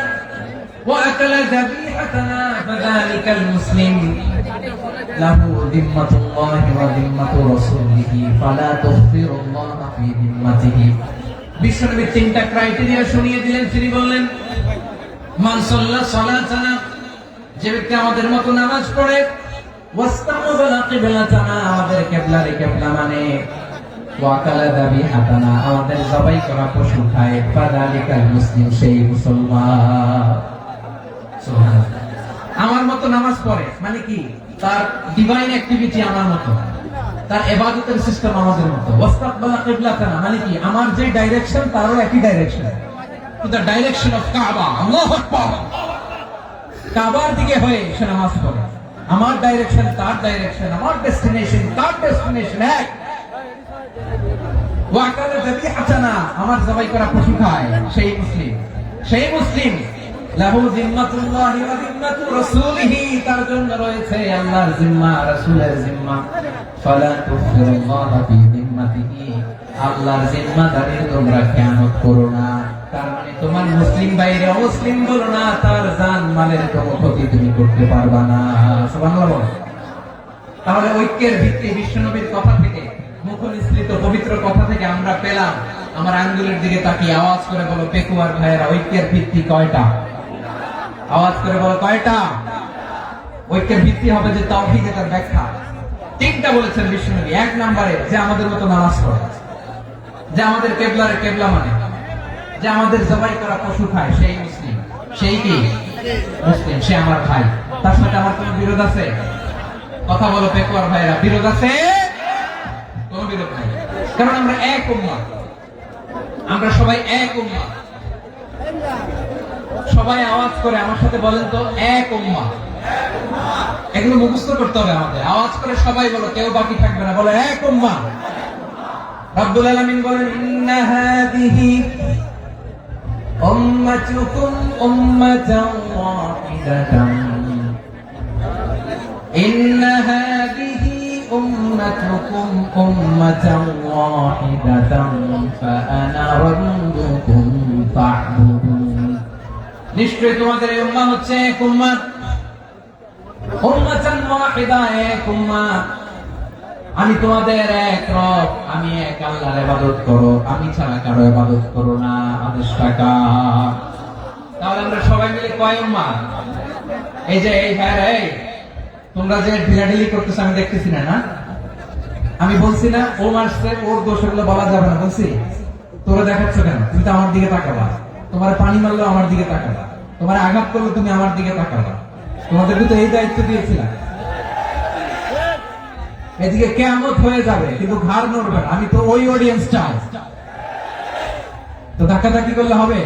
ওয়া আকালা যাবিহাতানা ফাযালিকাল মুসলিম লাহু যিম্মাতুল্লাহি ওয়া যিম্মাতু রাসূলিহি ফালা তুখফিরুল্লাহা ফি যিম্মাতিহি। বিশ্বনবী তিনটা ক্রাইটেরিয়া শুনিয়ে দিলেন। তিনি বললেন, মান সাল্লা সালাতানা, যে ব্যক্তি আমাদের মতো নামাজ পড়ে, ওয়াস্তাকবালা কিবলাতানা, আমাদের কিবলারে কিবলা মানে, ওয়াকালা যাবিহাতানা, আমাদের জবাই করা পশু খায়, ফাযালিকাল মুসলিম, সেই মুসলমান। সুবহানাল্লাহ। আমার মতো নামাজ পড়ে মানে কি? তার ডিভাইন অ্যাক্টিভিটি আমার মতো, তার ইবাদতের সিস্টেম আমাদের মতো। ওয়াস্তাকবালা কিবলাতানা মানে কি? আমার যে ডাইরেকশন তারও একই direction, to the direction of কাবা। আল্লাহু আকবার। কাবার দিকে হয়ে সে নামাজ পড়ে। আমার ডাইরেকশন তার ডাইরেকশন, আমার ডেস্টিনেশন তার ডেস্টিনেশন এক। ওয়াকালা যাবিহাতানা, আমার জবাই করা পশু খায়, সেই মুসলিম। সেই মুসলিম লাহু যিম্মাতুল্লাহি ওয়া যিম্মাতু রাসূলিহি, তার জন্য রয়েছে আল্লাহর জিম্মা, রাসূলের জিম্মা। ফালা তুখফিরুল্লাহা ফি যিম্মাতিহি, আল্লাহর জিম্মাদারির তোমরা খেয়ানত করো না। তার মানে তোমার মুসলিম বাইরে অমুসলিম বলো না, তার জান মালের কোনো ক্ষতি তুমি করতে পারবা না। সুবহানাল্লাহ। তাহলে ঐক্যের ভিত্তি বিশ্বনবীর কথা থেকে, মুখনিসৃত পবিত্র কথা থেকে আমরা পেলাম। আমার আঙ্গুলের দিকে তাকিয়ে আওয়াজ করে বলো পেকুয়ার ভাইয়েরা, ঐক্যের ভিত্তি কয়টা? আওয়াজ করে বলো কয়টা? ঐক্যের ভিত্তি হবে যে তাওহীদ, এর ব্যাখ্যা তিনটা বলেছেন বিশ্বনবী। এক নম্বরে, যে আমাদের মতো নামাজ পড়ে, যে আমাদের কিবলার কিবলা মানে, যে আমাদের জবাই করা পশু খায়, সেই মুসলিম। সেই কি? মুসলিম, সে আমার ভাই। তার সাথে আমার কোনো বিরোধ আছে? কথা বলো পেকুয়ার ভাইয়েরা, বিরোধ আছে? কোনো বিরোধ নাই, কারণ আমরা এক উম্মাহ, আমরা সবাই এক উম্মাহ। সবাই আওয়াজ করে আমার সাথে বলেন তো, এক উম্মাহ। এগুলো মুখস্থ করতে হবে আমাদের। আওয়াজ করে সবাই বলো, কেউ বাকি থাকবে না, বলো এক উম্মাহ। রব্বুল আলামিন বলেন, ইন্না হাদিহি উম্মাতুকুম উম্মাতান ওয়াহিদাতান, ইন্না হাদিহি উম্মাতুকুম উম্মাতান ওয়াহিদাতান ফাআনা রাব্বুকুম ফা'বুদুন। নিশ্চয়ই তোমাদের এই উম্মাহ হচ্ছে এক উম্মাহ, উম্মাতান ওয়াহিদা, এক উম্মাহ। আমি তোমাদের এক রব, আমি এক আল্লাহর ইবাদত করো, আমি ছাড়া কারো ইবাদত করো না, আদেশটা কার? তাহলে আমরা সবাই মিলে কয় উম্মাহ? এই যে এই ভাই, এই তোমরা যে ঢিলাঢিলি করতেছ আমি দেখতেছি না, না? আমি বলছি না ও মারছে, ওর দোষ, এগুলো বলা যাবে না, বলছি? তোরা দেখাচ্ছ কেন? তুমি তো আমার দিকে তাকাবা। তোমার পানি মারলেও আমার দিকে তাকাবা, তোমার আঘাত করলে তুমি আমার দিকে তাকাবা। তোমাদেরকে তো এই দায়িত্ব দিয়েছিলাম। এদিকে কিয়ামত হয়ে যাবে কিন্তু ঘাড় নড়বে না, আমি তো ওই অডিয়েন্স চাই। তো ধাক্কাধাক্কি করলে হবে?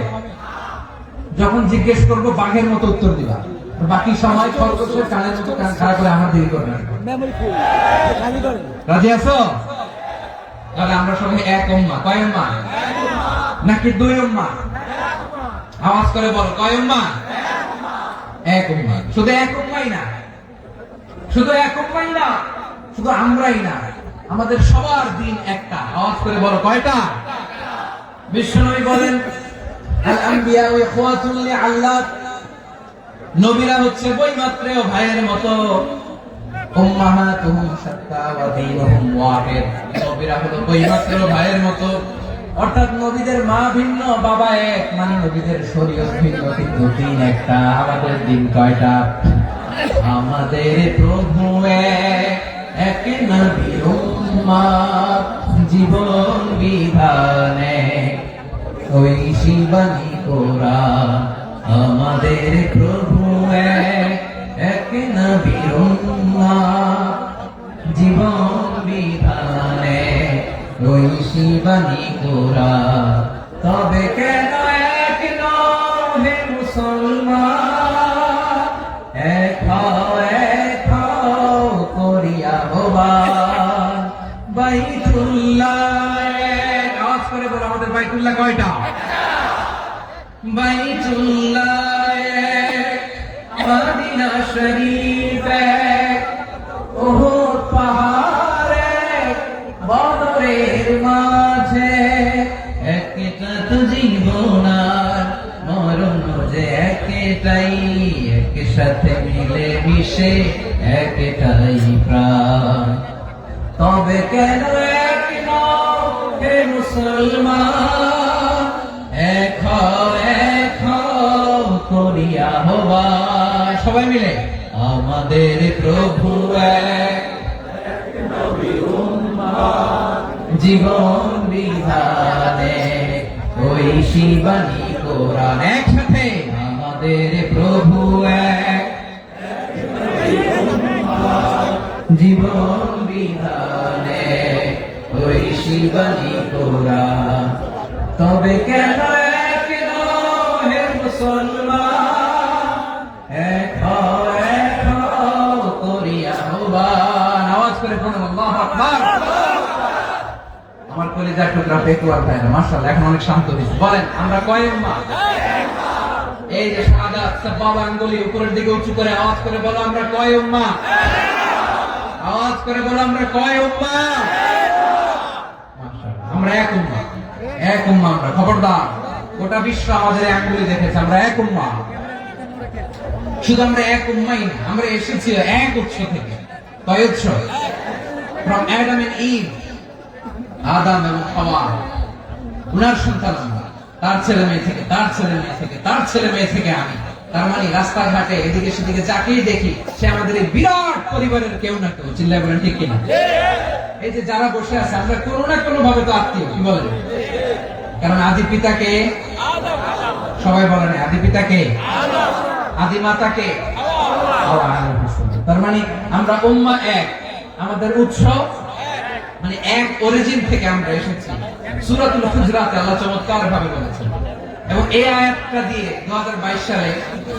যখন জিজ্ঞেস করবো বাঘের মতো উত্তর দিবা, বাকি সময় খরগোশের কানের মতো কান খাড়া করে আমার দিকে করবে। রাজি আছো? তাহলে আমরা সবাই এক উম্মাহ। কয় উম্মাহ? নাকি দুই উম্মাহ? আওয়াজ করে বল, কয় উম্মাহ? এক উম্মাহ। শুধু এক উম্মাহই না, শুধু এক উম্মাহই না, শুধু আমরাই না, আমাদের সবার দিন একটা। আওয়াজ করে বলো কয়টা? বিশ্বনবী বলেন, আল আম্বিয়া ওয়া ইখওয়াতুল লিআল্লাত, নবীরা হচ্ছে বৈমাত্রেয় ভাইয়ের মতো। উম্মাহাতুহুম শাত্তা ওয়া দীনুহুম ওয়াহিদ, নবীরা হলো বৈমাত্রেয় ভাইয়ের মতো। অর্থাৎ নবীদের মা ভিন্ন বাবা এক, মানে নবীদের শরীয়ত ভিন্ন কিন্তু দিন একটা। আমাদের দিন কয়টা? আমাদের প্রভু এক, এক নবীর উম্মাহ, জীবন বিধানে ওই শিবানী কোরআন। আমাদের প্রভু এক, এক নবীর উম্মাহ, জীবন বিধানে ওই শিবানী কোরআন। তবে কেন এক নও হে মুসলমান, এক হও করিয়া আহ্বান। বাইতুল্লাহ এক, আওয়াজ করে বলো আমাদের বাইতুল্লাহ কয়টা? বাইতুল্লাহ এক, মদিনা শরীফ এক, উহুদ পাহাড় এক, বদরের মাঝে একটা তো জীবন আর মরণ যে একটাই, একসাথে মিলে মিশে একটাই প্রাণ। তবে কেন এক নও হে মুসলমান, এক হও করিয়া আহ্বান। সবাই মিলে আমাদের প্রভু এক, জীবন বিধানে ওই শিবানী কোরআন। একসাথে আমাদের প্রভু এক, জীবন বিধানে ওই শিবানী কোরআন। তবে কেন এক নও হে মুসলমান, এক হও করিয়া আহ্বান। আওয়াজ করে পড়ুন আল্লাহু আকবার। আমার কলিজার টুকরা পেকুয়ার ভাইরা মাশাআল্লাহ এখন অনেক শান্ত হয়েছে। বলেন আমরা কয় উম্মাহ? এই যে শাহাদাত সাবাব আঙ্গুলি উপরের দিকে উঁচু করে আওয়াজ করে বলো আমরা কয় উম্মাহ? আওয়াজ করে বলো আমরা কয় উম্মাহ? মাশাআল্লাহ আমরা এক উম্মাহ, এক উম্মাহ আমরা। খবরদার, গোটা বিশ্ব আমাদের আঙ্গুলি দেখেছে আমরা এক উম্মাহ। শুধু আমরা এক উম্মাই না, আমরা এসেছি এক উৎস থেকে। কয় উৎস? from Adam and Eve, আদম এবং হাওয়া, উনার সন্তান আমরা। তার ছেলে মেয়ে থেকে, তার ছেলে মেয়ে থেকে, তার ছেলে মেয়ে থেকে আমি। তার মানে রাস্তাঘাটে এদিকে সেদিকে যাকেই দেখি সে আমাদের এই বিরাট পরিবারের কেউ না কেউ। চিল্লায় বলেন ঠিক কিনা? এই যে যারা বসে আছে আমরা কোনো না কোনো ভাবে তো আত্মীয়। কি বলেন? কারণ আদি পিতাকে সবাই বলেন, আদি পিতাকে, আদি মাতাকে। তার মানে আমরা উম্মাহ এক, আমাদের উৎস মানে এক অরিজিন থেকে আমরা এসেছি। সূরাতুল হুজরাতে আল্লাহ চমৎকার ভাবে বলেছেন। এবং এই আয়াতটা দিয়ে 2022 সালে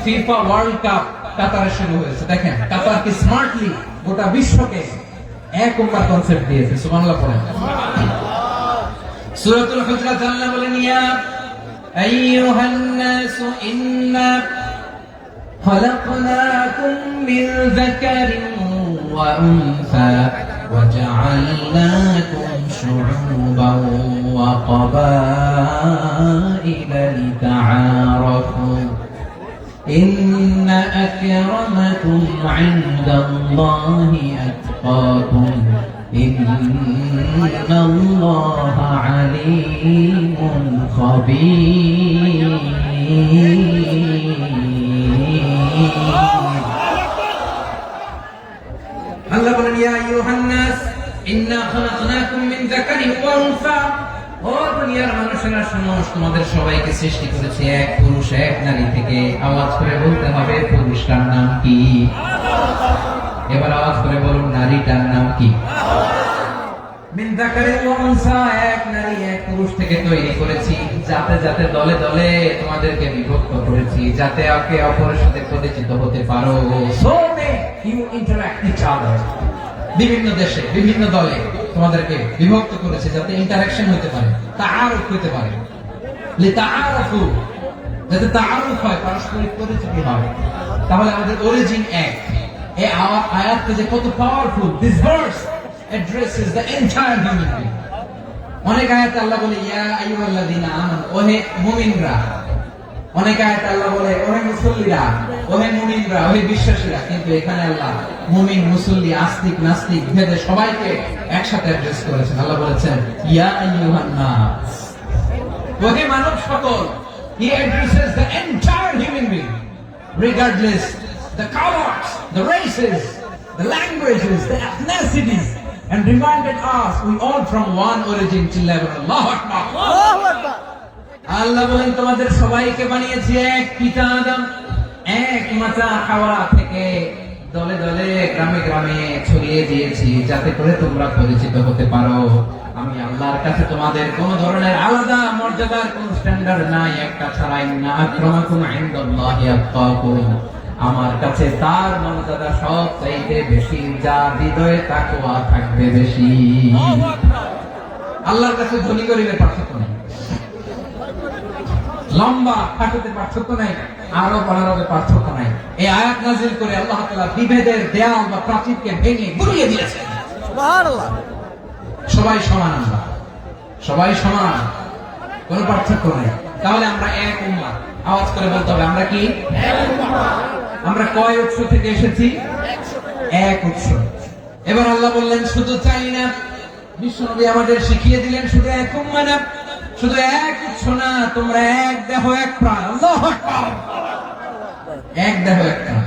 ফিফা ওয়ার্ল্ড কাপ কাতারে শুরু হয়েছে। দেখেন কাতার কি স্মার্টলি গোটা বিশ্বকে এক উম্মার কনসেপ্ট দিয়েছে। সুবহানাল্লাহ পড়েন। সূরাতুল হুজরাত আল্লাহ বলেন, ইয়া আইয়ুহান নাসু ইন্না খলাকনাকুম মিন যাকারিন ওয়া উনসা وجعلناكم شعوبا وقبائل لتعارفوا إن أكرمكم عند الله أتقاكم إن الله عليم خبير আল্লাহ বলেন, ইয়া আইয়ুহান নাস ইন্না খালাকনাকুম মিন যাকারিন ওয়া উনসা, ও দুনিয়ার মানুষেরা শোনো, তোমাদের সবাইকে সৃষ্টি করেছি এক পুরুষ এক নারী থেকে। আওয়াজ করে বলতে হবে পুরুষটার নাম কি? এবার আওয়াজ করে বলুন নারীটার নাম কি? মিন যাকারিন ওয়া উনসা, এক নারী এক পুরুষ থেকে তৈরি করেছি। যাতে যাতে দলে দলে তোমাদেরকে বিভক্ত করেছি, যাতে একে অপরের সাথে পরিচিত হতে পারো। So you interact each other। বিভিন্ন দেশে বিভিন্ন দলে তোমাদেরকে বিভক্ত করেছে যাতে ইন্টারঅ্যাকশন হতে পারে, তাআরুফ হতে পারে। লিতাআরফু, যাতে তাআরুফ হয়, পারস্পরিক পরিচিতি হয়। তাহলে আমাদের অরিজিন এক। এই আয়াতটা যে কত powerful. This verse addresses the entire human being। অনেক আয়াতে আল্লাহ বলে, ইয়া আইয়ুহাল্লাযীনা আমানু, ওহে মুমিনরা, অনেক আয়াত আল্লাহ বলে ওহে মুসল্লিরা, ওহে মুমিনরা, ওহে বিশ্বাসীরা, কিন্তু এখানে আল্লাহ মুমিন মুসল্লি আস্তিক নাস্তিক ভেদে সবাইকে একসাথে অ্যাড্রেস করেছেন। আল্লাহ বলেছেন ইয়া আইয়ুহান নাস, ওহে মানব সকল। He addresses the entire human being, regardless the colors, the races, the languages, the ethnicities, and reminded us we all from one origin till level. Allahu Akbar. আল্লাহু আকবার। আল্লাহ বলেন তোমাদের সবাইকে বানিয়েছি এক পিতা আদম, এক মাতা হাওয়া থেকে দলে দলে গ্রামে গ্রামে ছড়িয়ে দিয়েছি যাতে করে তোমরা পরিচিত হতে পারো। আমি আল্লাহর কাছে তোমাদের কোন ধরনের আলাদা মর্যাদার কোন স্ট্যান্ডার্ড নাই, একটা ছাড়াই না। আক্রামাকুম ইনদাল্লাহি আতকাকুম, আমার কাছে তার মর্যাদা সব চাইতে বেশি, যার হৃদয়ে তাকওয়া থাকবে বেশি। আল্লাহর কাছে ধনী গরিবের পার্থক্য নেই, লম্বা খাটোতে পার্থক্য নাই, আরো বড় পার্থক্য নাই। এই আয়াত নাযিল করে আল্লাহ তাআলা বিভেদের দেয়াল বা প্রাচীরকে ভেঙে গুড়িয়ে দিয়েছেন। সুবহানাল্লাহ। সবাই সমান, আমরা সবাই সমান, কোনো পার্থক্য নাই। তাহলে আমরা এক উম্মাহ। আওয়াজ করে বলতে হবে আমরা কি এক উম্মাহ। আমরা কয় উৎস থেকে এসেছি? এক উৎস। এবার আল্লাহ বললেন শুধু চাই না, বিশ্বনবী আমাদের শিখিয়ে দিলেন শুধু এক উম্মাহ না, শুধু এক উৎস না, তোমরা এক দেহ এক প্রাণ। আল্লাহু আকবার। এক দেহ এক প্রাণ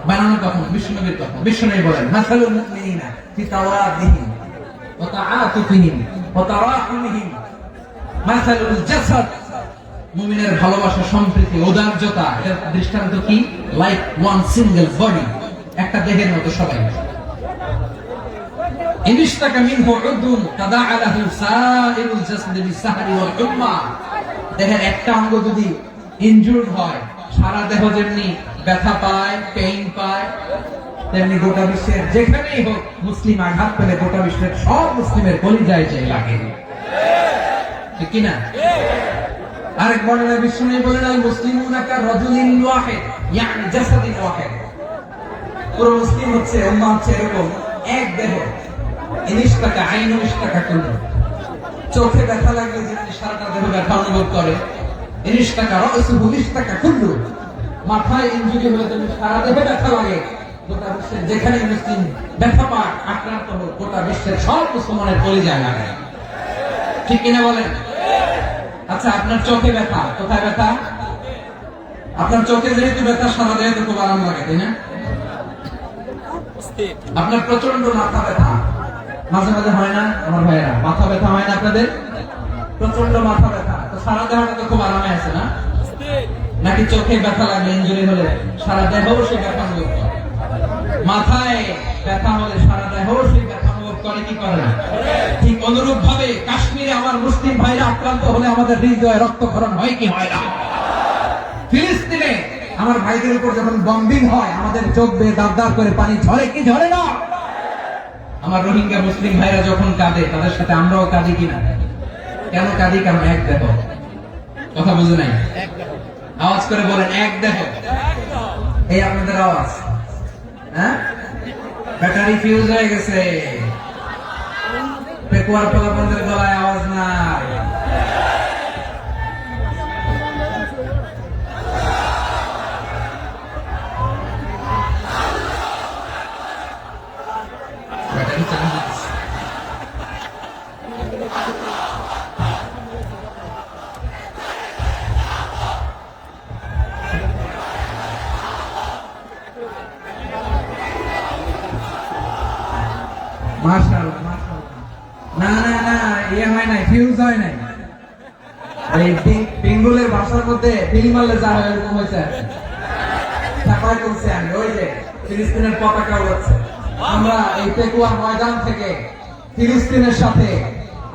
বানানো কখন? বিশ্বনবীর কথা। বিশ্বনবী বলেন মাসালুল মুমিনিনা ফি তাওয়াদিহিম ওয়া তাআতুফিহিম ওয়া তারাহুমিহিম মাসালুল জাসাদ। মুমিনের ভালোবাসা, সম্প্রীতি, ঔদার্যতা, এর দৃষ্টান্ত কি? লাইক ওয়ান সিঙ্গেল বডি, একটা দেহের মতো সবাই। ইনিশতাকা মিনহু উদুন তাদাআ লাহু সাইরুল জাসদি বিসাহরি ওয়াল হুম্মা। দেহের একটা অঙ্গ যদি ইনজুরড হয়, সারা দেহ যেমনি ব্যথা পায়, পেইন পায়, তেমনি গোটা বিশ্বের যেখানেই হোক মুসলিম আঘাত পেলে গোটা বিশ্বের সব মুসলিমের কলিজায় চাই লাগে, ঠিক কি না? আরেক বর্ণনায় বিশ্বনবী বলেন আল মুসলিমুনা কা রাজুলিন ওয়াহিদ, ইয়ানি জাসাদিন ওয়াহিদ। পুরো মুসলিম হচ্ছে, উম্মাহ হচ্ছে এরকম এক দেহ। ইনিশতাকা আইনু ইশতাকা কুল্লু। চোখে ব্যথা লাগলে যেমনি সারাটা দেহ ব্যথা অনুভব করে, ইনিশতাকা রাসুহু ইশতাকা কুল্লু। মাথায় ইনজুরি হলে যেমনি সারা দেহে ব্যথা লাগে, গোটা বিশ্বের যেখানে মুসলিম ব্যথা পায়, আক্রান্ত হোক, গোটা বিশ্বের সব মুসলমানের কলিজায় লাগে, ঠিক কিনা বলেন? আচ্ছা, আপনার চোখে ব্যথা, কোথায় ব্যথা? আপনার চোখে যেহেতু ব্যথা, সারা দেহে তো খুব আরাম লাগে, তাই না? আপনার প্রচন্ড মাথা ব্যথা মাঝে মাঝে হয় না? আমার ভাইয়েরা, মাথা ব্যথা হয় না আপনাদের? প্রচন্ড মাথা ব্যথা, তো সারা দেহটা তো খুব আরামে আছে না? নাকি চোখে ব্যথা লাগলে, ইনজুরি হলে সারা দেহ সেই ব্যথা অনুভব করে? মাথায় ব্যথা হলে সারা দেহ সেই ব্যথা অনুভব করে কি করে না? ঠিক অনুরূপ ভাবে কাশ্মীরে আমার মুসলিম ভাইরা আক্রান্ত হলে আমাদের হৃদয়ে রক্তক্ষরণ হয় কি হয় না? ফিলিস্তিনে আমার ভাইদের উপর যখন বম্বিং হয়, আমাদের চোখ বেয়ে দাঁত দাঁত করে পানি ঝরে কি ঝরে না? আমার রোহিঙ্গা মুসলিম ভাইরা যখন কাঁদে, তাদের সাথে আমরাও কাঁদি কিনা? কেন কাঁদি? কারণ এক দেহ। কথা বুঝে নাই? আওয়াজ করে বলেন এক দেহ। এই আপনাদের আওয়াজ, হ্যাঁ? ব্যাটারি ফিউজ হয়ে গেছে, পেকুয়ার পোলাপনদের গলায় আওয়াজ নাই। ব্যাটারি চালু হচ্ছে। মাশাআল্লাহ, মাশাআল্লাহ। না না না, ইয়ে হয় নাই, ফিউজ হয় নাই। এই বেঙ্গলের ভাষার মধ্যে বিল মারলে যা হয় এরকম হয়েছে। চাপাই করছে আমি, ওই যে ফিলিস্তিনের পতাকা উড়াচ্ছে। আমরা এই পেকুয়ার ময়দান থেকে ফিলিস্তিনের সাথে,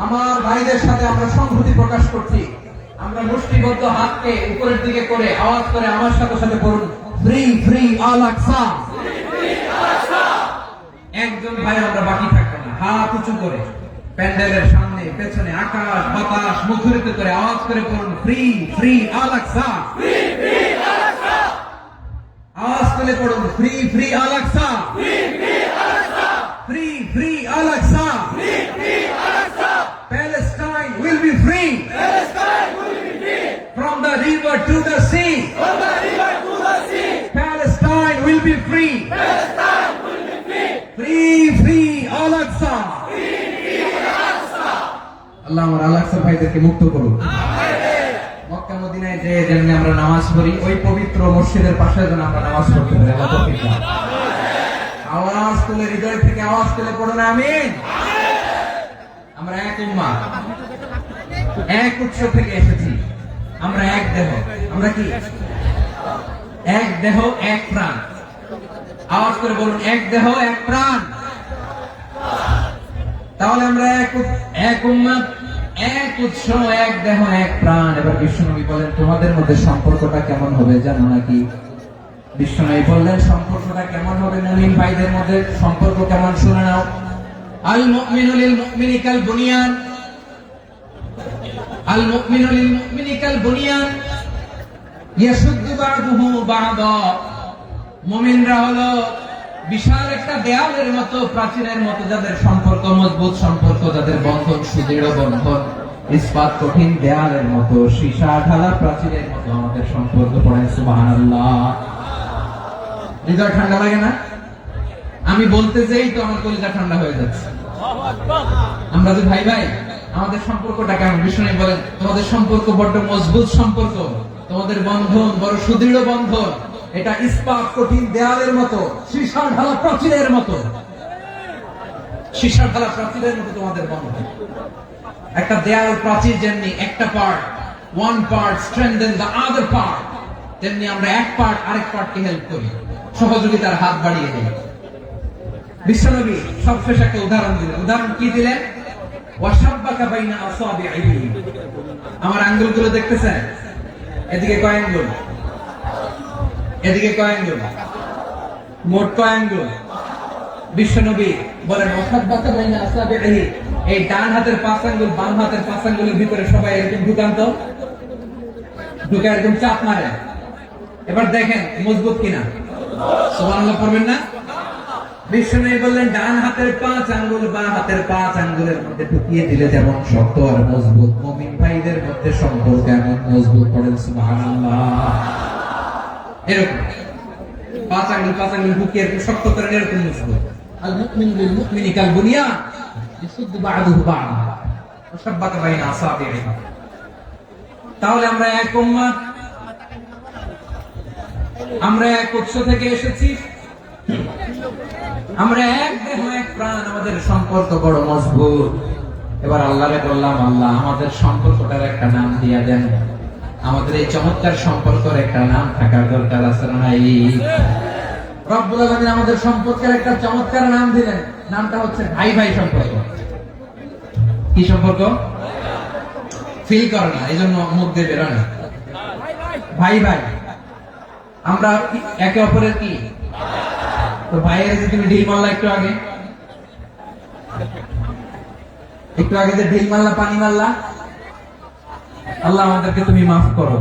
আমার ভাইদের সাথে আমরা সংহতি প্রকাশ করছি। আমরা মুষ্টিবদ্ধ হাতকে উপরের দিকে করে আওয়াজ করে আমার সাথে সাথে বলুন ফ্রি ফ্রি আল আকসা। একজন ভাই আমরা বাকি থাকবো না, হাত উঁচু করে প্যান্ডেলের সামনে পেছনে আকাশ বাতাস মুখরিত করে আওয়াজ করে বলুন ফ্রি ফ্রি আল আকসা। আওয়াজ করে পড়ুন free free Al Aqsa, free free Al Aqsa. Palestine will be free from the river to the sea. will be free. Free, free, Al-Aqsa. আল্লাহ আমার আল-আকসা ভাইদেরকে মুক্ত করুন। মক্কা মদিনায় যে যেমনি আমরা নামাজ পড়ি, ওই পবিত্র মসজিদের পাশে যেন আমরা নামাজ পড়তে পারি। আল্লাহ তৌফিক দান। আওয়াজ তুলে, হৃদয় থেকে আওয়াজ তুলে পড়ো না আমিন। আমরা এক উম্মাহ, এক উৎস থেকে এসেছি। আমরা এক দেহ। আমরা কি? এক দেহ, এক প্রাণ। আওয়াজ করে বলুন, এক দেহ, এক প্রাণ। তাহলে আমরা এক উম্মাহ, এক উৎস, এক দেহ, এক প্রাণ। এবার বিশ্বনবী বলেন, তোমাদের মধ্যে সম্পর্কটা কেমন হবে জানো নাকি? বিশ্বনবী বললেন, সম্পর্কটা কেমন হবে মুমিন ভাইদের মধ্যে? সম্পর্ক কেমন শুনে নাও। আল মুমিনু লিল মুমিনি কাল বুনিয়ান, আল মুমিনু লিল মুমিনি কাল বুনিয়ান ইয়াশুদ্দু বা'দুহু বা'দা। মুমিনরা হলো বিশাল একটা দেয়ালের মতো, প্রাচীরের মতো, যাদের সম্পর্ক মজবুত, সম্পর্ক যাদের বন্ধন সুদৃঢ় বন্ধন, ইস্পাত কঠিন দেয়ালের মতো, সীসা ঢালা প্রাচীরের মতো আমাদের সম্পর্ক। পড়েন সুবহানাল্লাহ। হৃদয় ঠান্ডা লাগে না? আমি বলতে যেই তো আমার কলিজা ঠান্ডা হয়ে যাচ্ছে। আমরা যে ভাই ভাই, আমাদের সম্পর্কটা কেমন? বিষ্ণু বলেন, তোমাদের সম্পর্ক বড্ড মজবুত সম্পর্ক, তোমাদের বন্ধন বড় সুদৃঢ় বন্ধন। এটা ইস্পাত কঠিন দেয়ালের মতো, সীসা ঢালা প্রাচীরের মতো, সীসা ঢালা প্রাচীরের মতো তোমাদের বন্ধন। একটা দেয়াল প্রাচীর যেমনি একটা part, one part strengthen the other part, তেমনি আমরা এক পার্ট আরেক পার্টকে হেল্প করি, সহযোগিতার হাত বাড়িয়ে দিই। বিশ্বনবী সবশেষ একটা উদাহরণ দিলেন। উদাহরণ কি দিলেন? ওয়াশাব্বাকা বাইনা আসাবিহি। আমার আঙ্গুলগুলো দেখতেছেন? এদিকে কয় আঙ্গুল? এদিকে কয় আঙ্গুল? মোট কয় আঙ্গুল? বিশ্বনবী বলেন, ওয়াশাব্বাকা বাইনা আসাবিহি। এই ডান হাতের 5 আঙ্গুল বাম হাতের 5 আঙ্গুলের ভিতরে সবাই এরকম ঢুকান্ত, ঢুকে এরকম চাপ মারে। এবার দেখেন মজবুত কিনা। সুবহানাল্লাহ পড়বেন না? বিষ্ণু বললেন, ডান হাতের 5 আঙ্গুল বাম হাতের 5 আঙ্গুলের মধ্যে ঢুকিয়ে দিলে যেমন শক্ত আর মজবুত, মুমিন ভাইদের মধ্যে সম্পর্ক এমন মজবুত। পড়েন সুবহানাল্লাহ। এরকম 5 আঙ্গুল ঢুকিয়ে এরকম শক্ত করেন, এরকম মজবুত। আল মুমিনু লিল মুমিনি কাল বুনিয়ান ইয়াশুদ্দু বা'দুহু বা'দা ওয়াশাব্বাকা বাইনা আসাবিহি। তাহলে আমরা এক উম্মাহ, আমরা এক উৎস থেকে এসেছি, আমরা এক দেহ এক প্রাণ, আমাদের সম্পর্ক বড় মজবুত। এবার আল্লাহরে বললাম, আল্লাহ আমাদের সম্পর্কটার একটা নাম দিয়া দেন। আমাদের এই চমৎকার সম্পর্কের একটা নাম থাকার দরকার আছে না নাই? রব্বুল আলামিন আমাদের সম্পর্কের একটা চমৎকার নাম দিলেন। নামটা হচ্ছে ভাই ভাই সম্পর্ক। কি সম্পর্ক? ফিল করে না, এই জন্য মুখ দিয়ে বেরোয় না। ভাই ভাই, আমরা একে অপরের কি? তো ভাইয়ের যে তুমি ঢিল মারলা একটু আগে, যে ঢিল মারলা, পানি মারলা, আল্লাহ আমাদেরকে তুমি মাফ করো।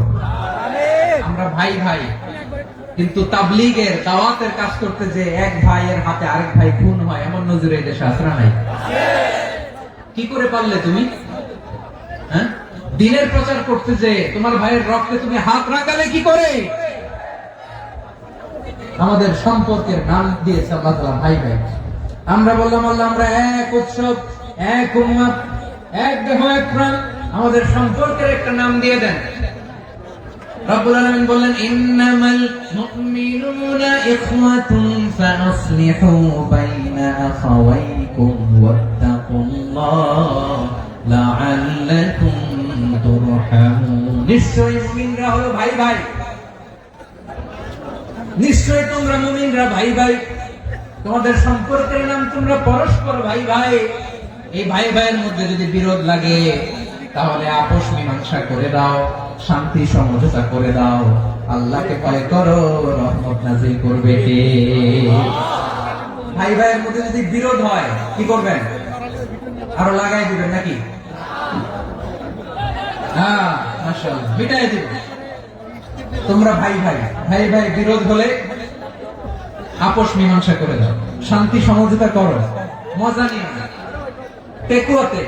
আমরা ভাই ভাই, কিন্তু তাবলীগের দাওয়াতের কাজ করতে যে এক ভাইয়ের হাতে আরেক ভাই খুন হয়, এমন নজরে এই দেশে আসরা নাই। কি করে পারলে তুমি? হ্যাঁ, দিনের প্রচার করতে যে তোমার ভাইয়ের রক্তে তুমি হাত রাখালে কি করে? আমাদের সম্পর্কের নাম দিয়েছে আল্লাহ তাআলা ভাই ভাই। আমরা বললাম, আল্লাহ আমরা এক উৎসব, এক উম্মাহ, এক দেহ এক প্রাণ, আমাদের সম্পর্কের একটা নাম দিয়ে দেন। রব্বুল আলামিন বললেন, ইন্নামাল মুমিনুনা ইখওয়াতুন ফাসলিহু বাইনা আখাওয়াইকুম ওয়াত্তাকুল্লাহ লাআল্লাকুম তুরহামুন। নিশ্চয়ই মুমিনরা হলো ভাই ভাই, নিশ্চয় তোমরা মুমিনরা ভাই ভাই, তোমাদের সম্পর্কের নাম তোমরা পরস্পর ভাই ভাই। এই ভাই ভাইয়ের মধ্যে যদি বিরোধ লাগে তাহলে আপোষ মীমাংসা করে দাও, শান্তি সমঝোতা করে দাও। আল্লাহকে ভয় করো, রহমত নাযিল করবে কে? ভাই ভাইয়ের মধ্যে যদি বিরোধ হয় কি করবেন? আরো লাগাই দিবেন নাকি? হ্যাঁ, মাশাআল্লাহ, মিটাই দিবেন। তোমরা ভাই ভাই, ভাই ভাই বিরোধ হলে আপোষ মীমাংসা করে দাও, শান্তি সমঝোতা করো, মজা নিও না। টেকুয়াতে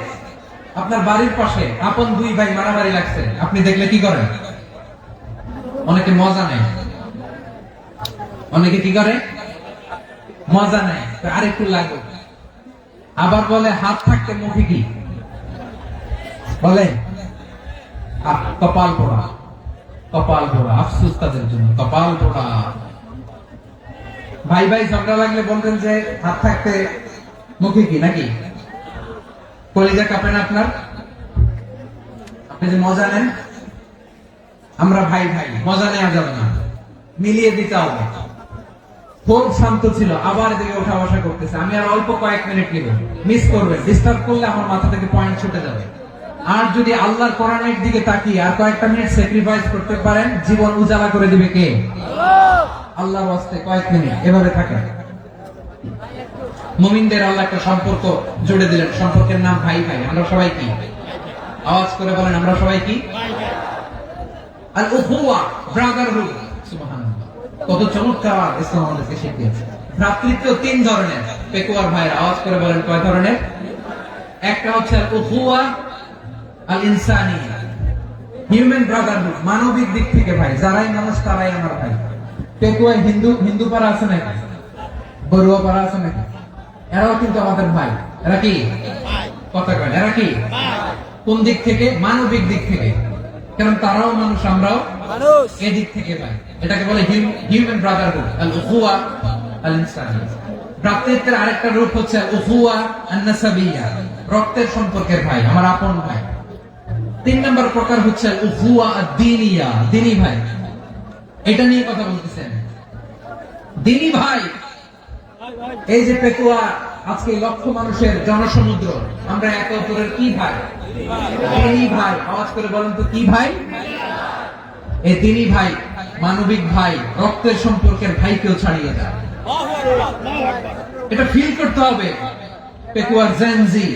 আপনার বাড়ির পাশে আপন দুই ভাই মারামারি লাগছে, আপনি দেখলে কি করেন? অনেকে মজা নেয়। অনেকে কি করে, মজা নেয়, আরেকটু লাগুক। আবার বলে হাত থাকতে মুখে কি বলে, কপাল পোড়া। কপাল পোড়া, আফসোস তাদের জন্য, কপাল পোড়া। ভাই ভাই ঝগড়া লাগলে বলবেন যে হাত থাকতে মুখে কি, নাকি কলিজা কাঁপে না আপনার? আপনি যে মজা নেন, আমরা ভাই ভাই, মজা নেওয়া যাবে না, মিলিয়ে দিতে হবে। খুব শান্ত ছিল, আবার এদিকে ওঠা বসা করতেছে। আমি আর অল্প কয়েক মিনিট নিব, মিস করবেন, ডিস্টার্ব করলে আমার মাথা থেকে পয়েন্ট ছুটে যাবে। আর যদি আল্লাহর কোরআনের দিকে তাকিয়ে আর কয়েকটা মিনিট স্যাক্রিফাইস করতে পারেন, জীবন উজালা করে দিবে কে? আল্লাহর ওয়াস্তে কয়েক মিনিট এভাবে থাকেন। মুমিনদের আল্লাহ একটা সম্পর্ক জুড়ে দিলেন, সম্পর্কের নাম ভাই ভাই। আমরা সবাই কি? আওয়াজ করে বলেন, আমরা সবাই কি? আল উখুয়া, ব্রাদারহুড। সুবহানাল্লাহ, কত চমৎকার ইসলাম আমাদেরকে শিখিয়েছে। ভ্রাতৃত্ব তিন ধরনের। পেকুয়ার ভাইরা আওয়াজ করে বলেন, কয় ধরনের? একটা হচ্ছে আল উখুয়া আল ইনসানিয়া, হিউম্যান ব্রাদারহুড, মানবিক দিক থেকে ভাই, যারাই মানুষ তারাই আমার ভাই। পেকুয়ায় হিন্দু পাড়া আছে নাকি, বড়ুয়া পাড়া আছে নাকি? এরাও কিন্তু আমাদের ভাই। এরা কি কথা কয়? এরা কি? কোন দিক থেকে? মানবিক দিক থেকে। কারণ তারাও মানুষ, আমরাও মানুষ। এদিক থেকে ভাই। এটাকে বলে হিউম্যান ব্রাদারহুড, আল উখুয়া আল ইনসানিয়া। ভ্রাতৃত্বের আরেকটা রূপ হচ্ছে আল উখুয়া আন নাসাবিয়া, রক্তের সম্পর্কের ভাই, আমার আপন ভাই। তিন নম্বর প্রকার হচ্ছে আল উখুয়া আদ-দীনিয়া, দ্বীনি ভাই। এটা নিয়ে কথা বলতেছেন, দ্বীনি ভাই। এই যে পেকুয়া, আজকে লক্ষ মানুষের জনসমুদ্র, আমরা একে অপরের কি ভাই? দ্বীনি ভাই। আওয়াজ করে বলেন তো, কি ভাই? এই দ্বীনি ভাই, মানবিক ভাই, রক্তের সম্পর্কের ভাইকেও ছাড়িয়ে যায়। এটা ফিল করতে হবে। পেকুয়ার জেনজি,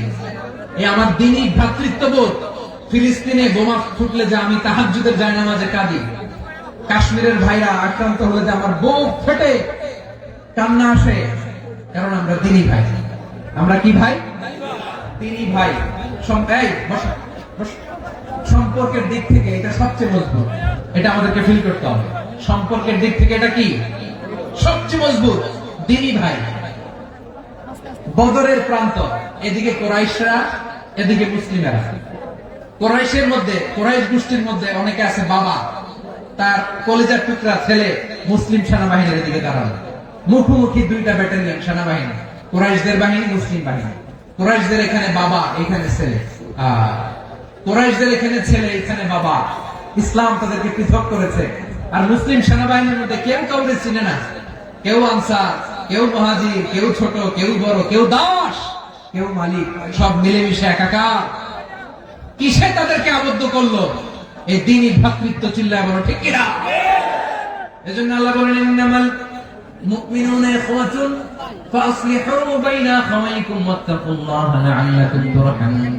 এই আমার দ্বীনি ভ্রাতৃত্ববোধ। ফিলিস্তিনে বোমা ফুটলে যে আমি তাহাজ্জুদের জায়নামাজে কাঁদি, কাশ্মীরের ভাইরা আক্রান্ত হলে যে আমার বুক ফেটে কান্না আসে, কারণ আমরা দ্বীনি ভাই। আমরা কি ভাই? দ্বীনি ভাই। সম্পর্কের দিক থেকে এটা সবচেয়ে মজবুত। এটা আমাদেরকে ফিল করতে হবে। সম্পর্কের দিক থেকে এটা কি সবচেয়ে মজবুত? দ্বীনি ভাই। বদরের প্রান্ত, এদিকে কোরাইশরা, এদিকে মুসলিমেরা। কোরাইশের মধ্যে, কোরাইশ গোষ্ঠীর মধ্যে অনেকে আছে বাবা, তার কলিজার টুকরা ছেলে মুসলিম সেনাবাহিনীর দিকে দাঁড়ানো। মুখোমুখি দুইটা ব্যাটালিয়ন সেনাবাহিনী, কোরাইশদের বাহিনী, মুসলিম বাহিনী। কোরাইশদের এখানে বাবা, এখানে ছেলে। কোরাইশদের এখানে ছেলে, এখানে বাবা। ইসলাম তাদেরকে পৃথক করেছে। আর মুসলিম সেনাবাহিনীর মধ্যে কেউ কাউকে চিনে না। কেউ আনসার, কেউ মুহাজির, কেউ ছোট, কেউ বড়, কেউ দাস, কেউ মালিক, সব মিলেমিশে একাকার। কিসে তাদেরকে আবদ্ধ করলো? এই দ্বীনি ভ্রাতৃত্ব। চিল্লায় বলো ঠিক কিনা? এজন্য আল্লাহ বলেন, ইন্নামাল মুমিনুনা ইখওয়াতুন ফাসলিহু বাইনা আখাওয়াইকুম ওয়াত্তাকুল্লাহা লাআল্লাকুম তুরহামুন।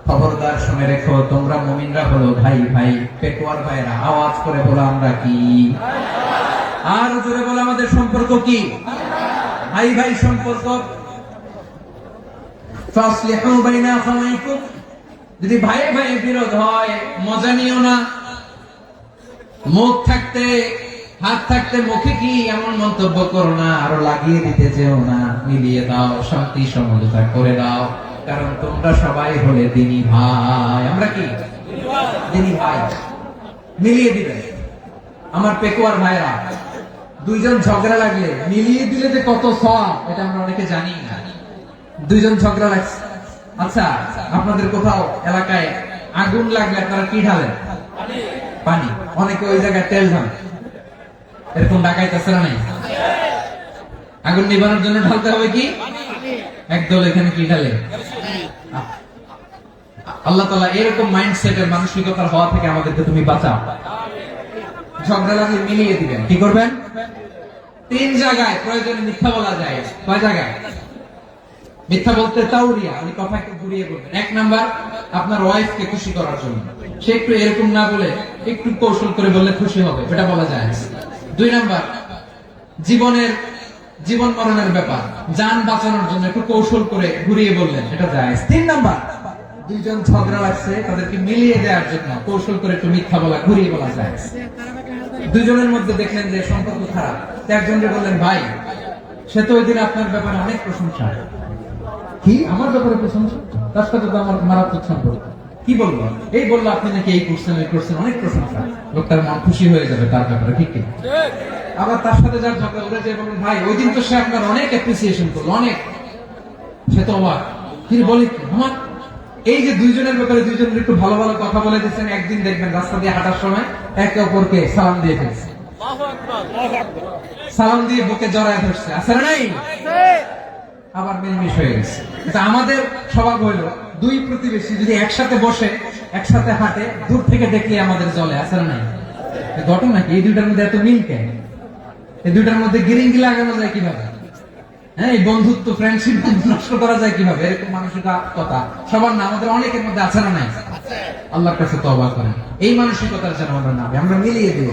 খবরদার শুনে রেখো, তোমরা মুমিনরা হলো ভাই ভাই। পেকুয়ার ভাইরা আওয়াজ করে বলো, আমরা কি? আর জোরে বলো, আমাদের সম্পর্ক কি? ভাই ভাই সম্পর্ক। ফাসলিহু বাইনা আখাওয়াইকুম, যদি ভাই ভাই বিরোধ হয় মজা নিও না। মুখ থাকতে, হাত থাকতে মুখে কি এমন মন্তব্য করো না, আরো লাগিয়ে দিতে যেও না। মিলিয়ে দাও, শান্তি সমঝোতা করে দাও, কারণ তোমরা সবাই হলে দ্বীনি ভাই। আমরা কি? দ্বীনি ভাই। মিলিয়ে দিবে। আমার পেকুয়ার ভাইরা, দুইজন ঝগড়া লাগলে মিলিয়ে দিলে যে কত সওয়াব, এটা আমরা অনেকে জানি না। দুইজন ঝগড়া লাগছে, আচ্ছা আপনাদের কোথাও এলাকায় আগুন লাগলে আপনারা কি ঢালেন? পানি। অনেকে ওই জায়গায় তেল ঢালে। এরকম ডাকাইতেছে না? নাই? আগুন নিবানোর জন্য ঢালতে হবে কি? একদল এখানে কি ঢালে? আল্লাহ তাআলা এরকম মাইন্ডসেটের মানসিকতার হওয়া থেকে আমাদেরকে তুমি বাঁচাও। ঝগড়া লাগলে মিলিয়ে দিবেন। কি করবেন? তিন জায়গায় প্রয়োজনে মিথ্যা বলা যায়। কয় জায়গায় মিথ্যা বলতে? তাওরিয়া, আমি কথাকে ঘুরিয়ে বলবেন। এক নাম্বার, আপনার ওয়াইফকে খুশি করার জন্য। সে একটু এরকম না বলে একটু কৌশল করে বললে খুশি হবে, এটা বলা যায়। দুই নাম্বার, জীবন মরণের ব্যাপার, জান বাঁচানোর জন্য একটু কৌশল করে ঘুরিয়ে বললেন, এটা যায়। তিন নাম্বার, দুইজন ঝগড়া লাগছে, তাদেরকে মিলিয়ে দেওয়ার জন্য কৌশল করে একটু মিথ্যা বলা, ঘুরিয়ে বলা যায়। দুজনের মধ্যে দেখলেন যে সম্পর্ক খারাপ। একজনকে বললেন, ভাই সে তো ওই দিন আপনার ব্যাপারে অনেক প্রশংসা। কি আমার ব্যাপারে প্রশংসা? তার সাথে তো আমার মারাত্মক সম্পর্ক। কি বলবো? এই বললো আপনি নাকি এই করছেন ওই করছেন, অনেক প্রশংসা। লোকটার মন খুশি হয়ে যাবে তার ব্যাপারে, ঠিক কি? আবার তার সাথে যার ঝগড়া উঠে যে বললেন, ভাই ওই দিন তো সে আপনার অনেক অ্যাপ্রিসিয়েশন করলো, অনেক। সে তো অবাক, তিনি বলে কি আমার এই যে দুইজনের ব্যাপারে দুইজনের একটু ভালো ভালো কথা বলে দিচ্ছেন, একদিন দেখবেন রাস্তা দিয়ে হাঁটার সময় একে অপরকে সালাম দিয়ে ফেলছে, সালাম দিয়ে বুকে জড়ায় ধরছে, আছে না নাই? আবার মিলমিশ হয়ে গেছে। কিন্তু আমাদের স্বভাব হইল দুই প্রতিবেশী যদি একসাথে বসে একসাথে হাঁটে, দূর থেকে দেখলে আমাদের জলে, আছে না নাই? ঘটনা কি? এই দুইটার মধ্যে এত মিল কেন? এই দুইটার মধ্যে গিরিঙ্গি লাগানো যায় কিভাবে? হ্যাঁ, এই বন্ধুত্ব ফ্রেন্ডশিপ নষ্ট করা যায় কিভাবে? এরকম মানসিকতা সবার না, আমাদের অনেকের মধ্যে আছে না নাই? আল্লাহর কাছে তওবা করেন এই মানসিকতার যেন আমরা না, আমরা মিলিয়ে দেব।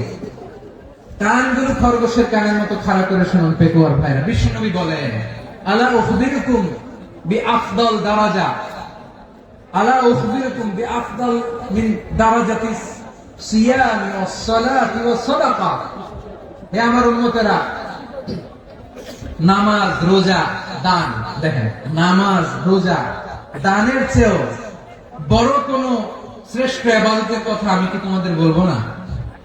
কানগুলো খরগোশের কানের মতো খাড়া করে শুনুন পেকুয়ার ভাইরা। বিশ্বনবী বলেন, আলা উখবিরুকুম বিআফদাল দারাজা, আলা উখবিরুকুম বিআফদাল মিন দারাজাতিস সিয়াম ওয়াস সালাতি ওয়াস সাদাকা। হে আমার উম্মতেরা, নামাজ, রোজা, দান, দেখেন নামাজ, রোজা, দানের চেয়েও বড় কোন শ্রেষ্ঠ ইবাদতের কথা আমি কি তোমাদের বলবো না?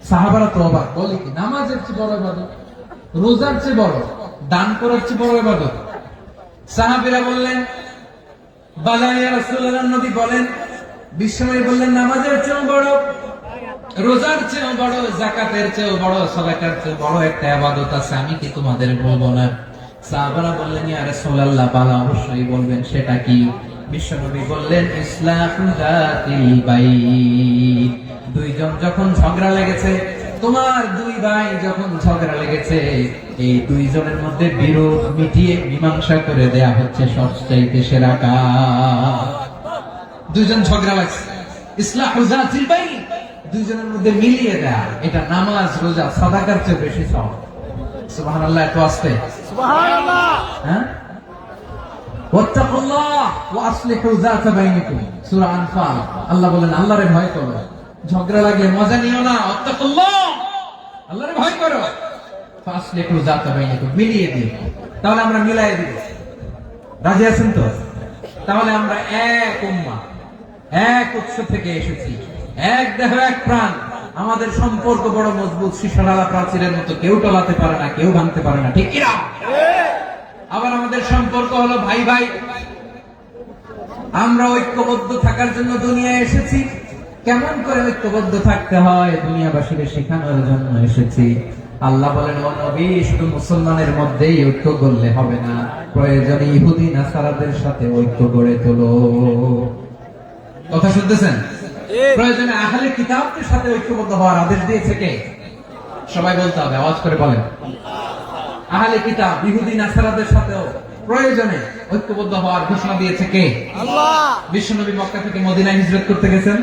সাহাবারা তো অবাক, বলে কি নামাজের চেয়ে বড় ইবাদত, রোজার চেয়ে বড়, দান করার চেয়ে বড় ইবাদত? সাহাবীরা বললেন, বালা ইয়া রাসূলুল্লাহ। নবী বলেন, বিশ্বনবী বললেন, নামাজের চেয়েও বড়, রোজার চেয়েও বড়, যাকাতের চেয়েও বড়, সাদাকার চেয়েও বড় একটা ইবাদত আছে, আমি কি তোমাদের বলবো না? সাহাবারা বললেন, ইয়া রাসূলুল্লাহ, বালা অবশ্যই বলবেন, সেটা কি? বিশ্বনবী বললেন, ইসলাহু যাতিল বাইন। দুইজন যখন ঝগড়া লেগেছে, তোমার দুই ভাই যখন ঝগড়া লেগেছে, এই দুইজনের মধ্যে বিরোধ মিটিয়ে মীমাংসা করে দেয়া হচ্ছে সবচাইতে সেরা কাজ। দুইজন ঝগড়া লাগছে, ইসলাহু যাতিল বাইন, দুইজনের মধ্যে মিলিয়ে দেয়া, এটা নামাজ, রোজা, সাদাকার চেয়ে বেশি সওয়াব। সুবহানাল্লাহ, এত আসতে সুবহানাল্লাহ। হ্যাঁ, ওয়াত্তাকুল্লাহ ওয়া আসলিহু যাতা বাইনিকুম, সূরা আনফাল। আল্লাহ বলেন, আল্লাহরে ভয় করো, ঝগড়া লাগলে মজা নিও না, ওয়াত্তাকুল্লাহ, আল্লাহরে ভয় করো, ফাসলিহু যাতা বাইনিকুম, মিলিয়ে দিও। তাহলে আমরা মিলায়ে দিব, রাজি আছেন তো? তাহলে আমরা এক উম্মাহ, এক উৎস থেকে এসেছি, এক দেহ এক প্রাণ, আমাদের সম্পর্ক বড় মজবুত, শিশারালা প্রাচীরের মতো, কেউ টলাতে পারে না, কেউ ভাঙতে পারে না, ঠিক কিনা? আবার আমাদের সম্পর্ক হলো ভাই ভাই, আমরা ঐক্যবদ্ধ থাকার জন্য দুনিয়ায় এসেছি। কেমন করে ঐক্যবদ্ধ থাকতে হয় দুনিয়াবাসীকে শেখানোর জন্য এসেছি। আল্লাহ বলেন, ও নবী, শুধু মুসলমানের মধ্যেই ঐক্য করলে হবে না, প্রয়োজনে ইহুদি নাসারাদের সাথে ঐক্য গড়ে তোলো। কথা শুনতেছেন? প্রয়োজনে আহলে কিতাবদের সাথে ঐক্যবদ্ধ হওয়ার আদেশ দিয়েছে কে? সবাই বলতে হবে, আওয়াজ করে বলেন। আহলে কিতাব, ইহুদি নাসারাদের সাথেও প্রয়োজনে ঐক্যবদ্ধ হওয়ার ঘোষণা দিয়েছে কে? আল্লাহ। বিশ্বনবী মক্কা থেকে মদিনায় হিজরত করতে গেছেন,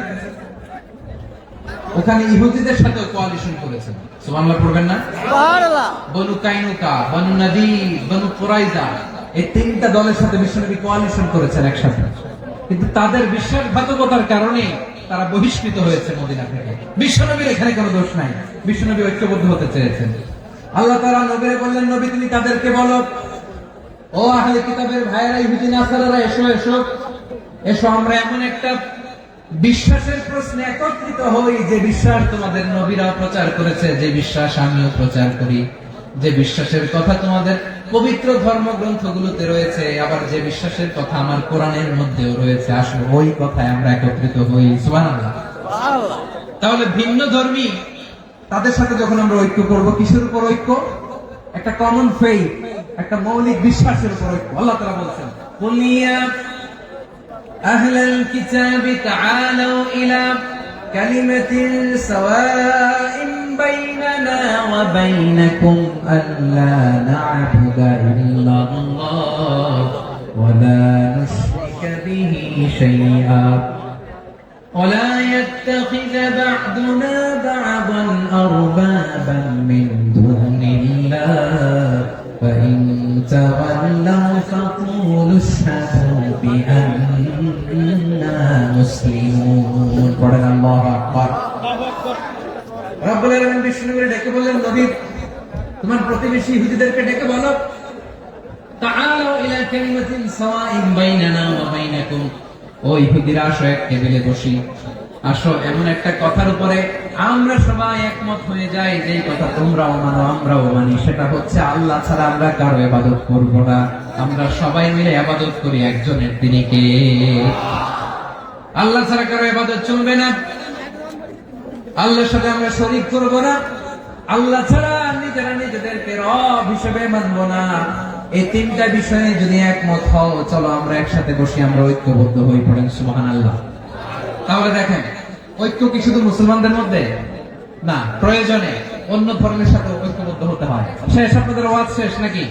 ওখানে ইহুদিদের সাথে কোয়ালিশন করেছেন। সুবহানাল্লাহ পড়বেন না? সুবহানাল্লাহ। বনু কাইনুকা, বনু নাদির, বনু কুরাইজা, এই তিনটা দলের সাথে বিশ্বনবী কোয়ালিশন করেছেন একসাথে। কিন্তু তাদের বিশ্বাসঘাতকতার কারণে তারা বহিষ্কৃত হয়েছে মদিনা থেকে। বিশ্বনবীর এখানে কোনো দোষ নাই, বিশ্বনবী ঐক্যবদ্ধ হতে চেয়েছেন। আল্লাহ তাআলা নবীরে বললেন, নবী তুমি তাদেরকে বলো, ও আহলে কিতাবের ভাইয়েরা, ইহুদি নাসারারা, এসো এসো এসো, আমরা এমন একটা বিশ্বাসের প্রশ্নে একত্রিত হই, যে বিশ্বাস তোমাদের নবীরা প্রচার করেছে, যে বিশ্বাস আমিও প্রচার করি, যে বিশ্বাসের কথা তোমাদের পবিত্র ধর্মগ্রন্থগুলোতে রয়েছে, আবার যে বিশ্বাসের কথা আমার কোরআনের মধ্যেও রয়েছে, আসলে ওই কথায় আমরা একত্রিত হই। সুবহানাল্লাহ। সুবহানাল্লাহ। তাহলে ভিন্ন ধর্মী তাদের সাথে যখন আমরা ঐক্য করব, কিসের উপর ঐক্য? একটা কমন ফেইথ, একটা মৌলিক বিশ্বাসের উপর ঐক্য। আল্লাহ তাআলা বলছেন, কুল ইয়া আহলাল কিতাবি তাআলু ইলা কালিমাতিন সাওয়াইন বাইনানা ওয়া বাইনাকুম আল্লা না'বুদা ইল্লাল্লাহ ওয়া লা নুশরিকা বিহি শাইআ ولا يتخذ بعضنا بعضا أربابا من دون الله فإن تولوا فقولوا اشهدوا بأننا مسلمون. الله أكبر. রব্বুল আলামিন বিষ্ণুকে ডেকে বললেন, নবী তোমার প্রতিবেশী ইহুদিদেরকে ডেকে বলো, তাআলাউ ইলা কালিমাতিন সাওয়াইন বাইনানা ওয়া বাইনাকুম, ও ইহুদিরা আসো এক টেবিলে বসি, আসো এমন একটা কথার উপরে আমরা সবাই একমত হয়ে যাই, যেই কথা তোমরাও মানো আমরাও মানি, সেটা হচ্ছে আল্লাহ ছাড়া আমরা কারো ইবাদত করব না, আমরা সবাই মিলে ইবাদত করি একজনের, তিনি কে? আল্লাহ ছাড়া কারো ইবাদত চলবে না, আল্লাহর সাথে আমরা শরীক করব না, আল্লাহ ছাড়া নিজেরা নিজেদেরকে রব হিসেবে মানব না। এই তিনটা বিষয়ে যদি একমত হও, চলো আমরা একসাথে বসে আমরা ঐক্যবদ্ধ হয়ে পড়েন, সুবহানাল্লাহ। তাহলে দেখেন, ঐক্য কি শুধু মুসলমানদের মধ্যে না, প্রয়োজনে অন্য ধর্মের সাথে ঐক্যবদ্ধ হতে হয়। শেষ, আপনাদের ওয়াজ শেষ নাকি?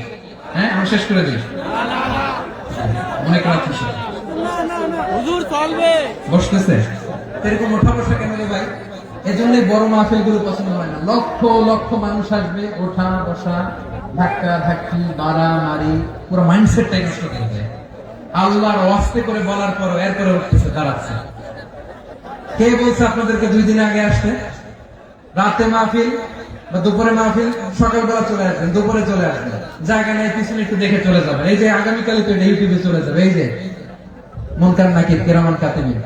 হ্যাঁ, আমি শেষ করে দিই, অনেক রাত হয়েছে। হুজুর চলবে বসতেছে এরকম ওঠা বসা কেন রে ভাই? এজন্যই বড় মাহফিল গুলো পছন্দ হয় না। লক্ষ লক্ষ মানুষ আসবে, ওঠা বসা, ধাক্কা ধাক্কি, মারামারি, পুরো মাইন্ডসেটটাই নষ্ট করে দেয়। আল্লাহর ওয়াস্তে করে বলার পর এরপরে উঠতেছে, দাঁড়াচ্ছে। কে বলছে আপনাদেরকে 2 দিন আগে আসতে? রাতে মাহফিল বা দুপুরে মাহফিল, সকালবেলা চলে আসবেন, দুপুরে চলে আসবেন, জায়গা নেই পিছনে একটু দেখে চলে যাবেন। এই যে আগামীকালে তো ইউটিউবে চলে যাবে, এই যে মুনকার নাকির কিরামান কাতিবিন,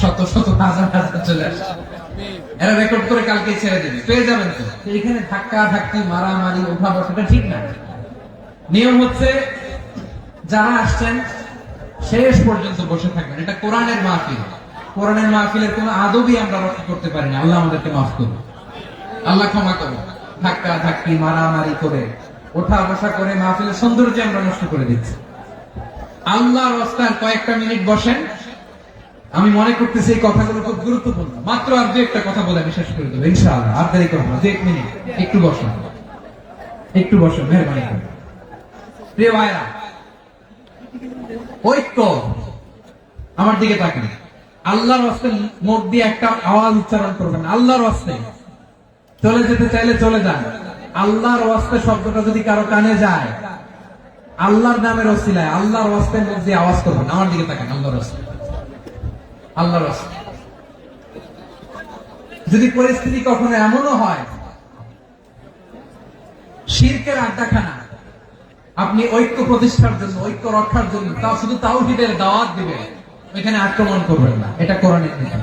শত শত হাজার হাজার চলে আসে, এরা রেকর্ড করে কালকে ছেড়ে দিবে, পেয়ে যাবেন। তো এখানে ধাক্কা ধাক্কি, মারামারি, ওঠা বসাটা ঠিক না। নিয়ম হচ্ছে যারা আসছেন শেষ পর্যন্ত বসে থাকবেন। এটা কোরআনের মাহফিল, কোরআনের মাহফিলের কোন আদবই আমরা রক্ষা করতে পারি না। আল্লাহ আমাদেরকে মাফ করুন, আল্লাহ ক্ষমা করুন। ধাক্কা ধাক্কি, মারামারি করে, ওঠা বসা করে মাহফিলের সৌন্দর্য আমরা নষ্ট করে দিচ্ছি। আল্লাহর রাস্তায় কয়েকটা মিনিট বসেন। আমি মনে করতেছি এই কথাগুলো খুব গুরুত্বপূর্ণ। মাত্র আর 2-1টা কথা বলে আমি শেষ করে দেবো ইনশাআল্লাহ। আর দেরি করবো না, 1 মিনিট। একটু বসুন, একটু বসুন, মেহরবানি করে। প্রিয় ভাইরা, ঐক্য, আমার দিকে তাকান। আল্লাহর রাস্তে মুখ দিয়ে একটা আওয়াজ উচ্চারণ করবেন, আল্লাহর রাস্তে। চলে যেতে চাইলে চলে যান। আল্লাহর রাস্তে শব্দটা যদি কারো কানে যায়, আল্লাহর নামের ওসিলায় আল্লাহর রাস্তে মুখ দিয়ে আওয়াজ করবেন। আমার দিকে তাকান, আল্লাহর রাস্তে, আল্লাহর রাস্তে। যদি পরিস্থিতি কখনো এমনও হয় শিরকের আড্ডাখানা, আপনি ঐক্য প্রতিষ্ঠার জন্য, ঐক্য রক্ষার জন্য তাও শুধু তাওহীদের দাওয়াত দিবেন, ওইখানে আক্রমণ করবেন না। এটা কোরআনের নিয়ম।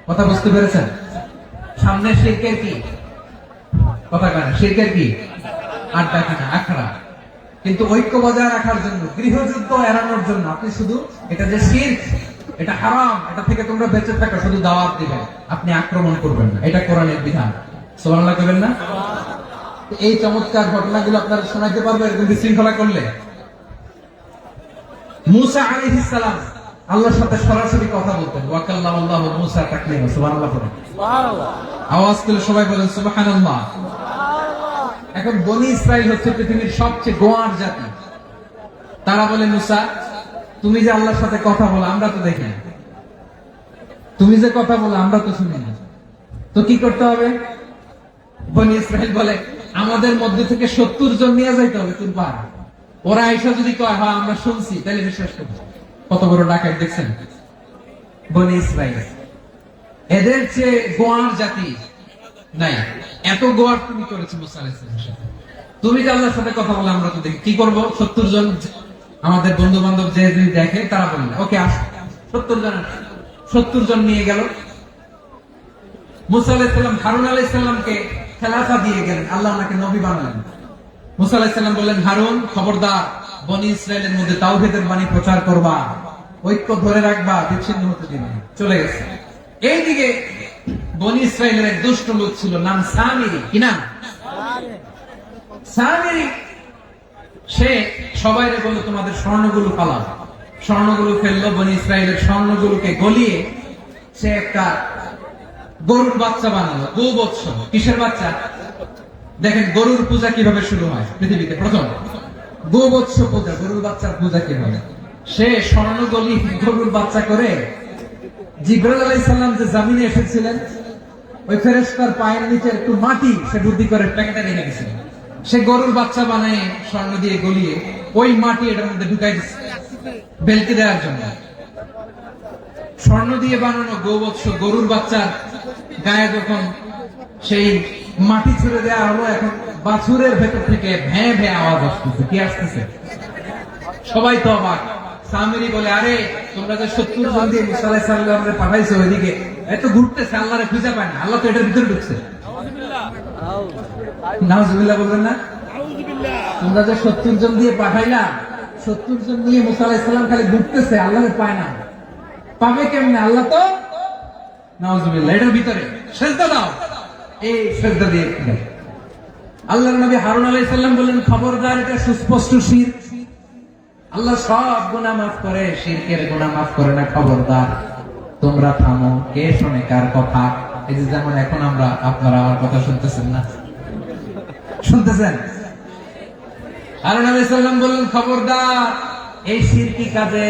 কথা বুঝতে পেরেছেন? সামনে শিরকের কি কথা কেন? শিরকের কি আড্ডাখানা, আখড়া। কিন্তু ঐক্য বজায় রাখার জন্য, গৃহযুদ্ধ এড়ানোর জন্য আপনি শুধু এটা যে শিরক, এটা হারাম, এটা থেকে তোমরা বেঁচে থাকো, শুধু দাওয়াত দিবেন, আপনি আক্রমণ করবেন না। এটা কোরআনের বিধান। সুবহানাল্লাহ করবেন না? এই চমৎকার ঘটনাগুলো আপনারা শোনাতে পারবেন এরকম বিশৃঙ্খলা করলে। মুসা আলাইহিস সালাম আল্লাহর সাথে সরাসরি কথা বলতেন। ওয়া কাল্লামাল্লাহু মুসা তাকলিমা। সুবহানাল্লাহ পড়েন, সুবহানাল্লাহ। আওয়াজ করে সবাই বলেন সুবহানাল্লাহ। এখন বনি ইসরাইল হচ্ছে পৃথিবীর সবচেয়ে গোয়ার জাতি। তারা বলে, মুসা তুমি যে আল্লাহর সাথে কথা বলো আমরা তো দেখি না, তুমি যে কথা বলো আমরা তো শুনি না, তো কি করতে হবে? বনি ইসরাইল বলে, আমাদের মধ্যে থেকে 70 জন নিয়ে যাইতে হবে তুরবার। ওরা আইসা যদি কয় হ্যাঁ আমরা শুনছি, তাহলে বিশ্বাস করবো। কত বড় ডাকাত দেখছেন বনি ইসরাইল। এদের চেয়ে গোয়ার জাতি নাই। এত গোয়ার তুমি করেছো মুসা আলাইহিস সালামের সাথে। তুমি যে আল্লাহর সাথে কথা বলে আমরা তো দেখি, কি করবো? 70 জন আমাদের বন্ধু বান্ধব যে যদি দেখে তারা বললেন ওকে আস, 70 জন নিয়ে গেল। মুসা আলাইহিস সালাম হারুন আলাইহিস সালামকে খেলাফা দিয়ে গেলেন, আল্লাহ ওনাকে নবী বানালেন। মুসা আলাইহিস সালাম বললেন, হারুন খবরদার, বনি ইসরাইলের মধ্যে তাওহীদের বাণী প্রচার করবা, ঐক্য ধরে রাখবা, বিচ্ছিন্ন হতে দিবে না। চলে গেছে। এইদিকে বনি ইসরাইলের এক দুষ্ট লোক ছিল, নাম সামিরি। কি নাম? সামিরি। সে সবাইরে বলল তোমাদের স্বর্ণগুলো পালাও। স্বর্ণগুলো ফেললো, বনি ইসরাইলের স্বর্ণগুলোকে গলিয়ে সে একটা গরুর বাচ্চা বানালো। গোবৎস। কিসের বাচ্চা? দেখেন গরুর পূজা কিভাবে শুরু হয় পৃথিবীতে প্রথম। গোবৎস পূজা, গরুর বাচ্চার পূজা কিভাবে? সে স্বর্ণ গলি গরুর বাচ্চা করে জিবরাইল আলাইহিস সালাম যে জমিনে এসেছিলেন, ওই ফেরেশতার পায়ের নিচে একটু মাটি সে বুদ্ধি করে প্যাকেটে রেখে গেছিল। সে গরুর বাচ্চা বানায় স্বর্ণ দিয়ে গলিয়ে ওই মাটি এটার মধ্যে ঢুকাই দিচ্ছে বেলকে দেওয়ার জন্য। স্বর্ণ দিয়ে বানানো গোবৎস গরুর বাচ্চার গায়ে যখন সেই মাটি ছুড়ে দেওয়া হলো, এখন বাছুরের ভেতর থেকে ভ্যাঁ ভ্যাঁ আওয়াজ আসতেছে। কি আসতেছে? সবাই তো অবাক। সামিরি বলে, আরে তোমরা যে 70 জন দিয়ে মুসা আলাইহিস সালামকে পাঠাইছো ওইদিকে, এত ঘুরতেছে, আল্লাহরে খুঁজে পায় না, আল্লাহ তো এটার ভিতরে ঢুকছে। নাউজুবিল্লাহ বলবেন না? তোমরা যে 70 জন দিয়ে পাঠাইলা, 70 জন দিয়ে মুসা আলাইহিস সালাম খালি ঘুরতেছে, আল্লাহরে পায় না। পাবে কেমনে? আল্লাহ তো নাউজুবিল্লাহ এটার ভিতরে। সেজদা দাও। এই সেজদা দিয়ে আল্লাহর নবী হারুন আলাইহিস সালাম বললেন, খবরদার, এটা সুস্পষ্ট শিরক। আল্লাহ সব গুনাহ মাফ করে, শিরকের গুনাহ মাফ করে না, খবরদার তোমরা থামো। কে শোনে কার কথা? এই যে যেমন এখন আমরা, আপনারা আমার কথা শুনতেছেন না? শুনতেছেন? হারুন আলাইহিস সালাম বললেন, খবরদার, এই শিরকি কাজে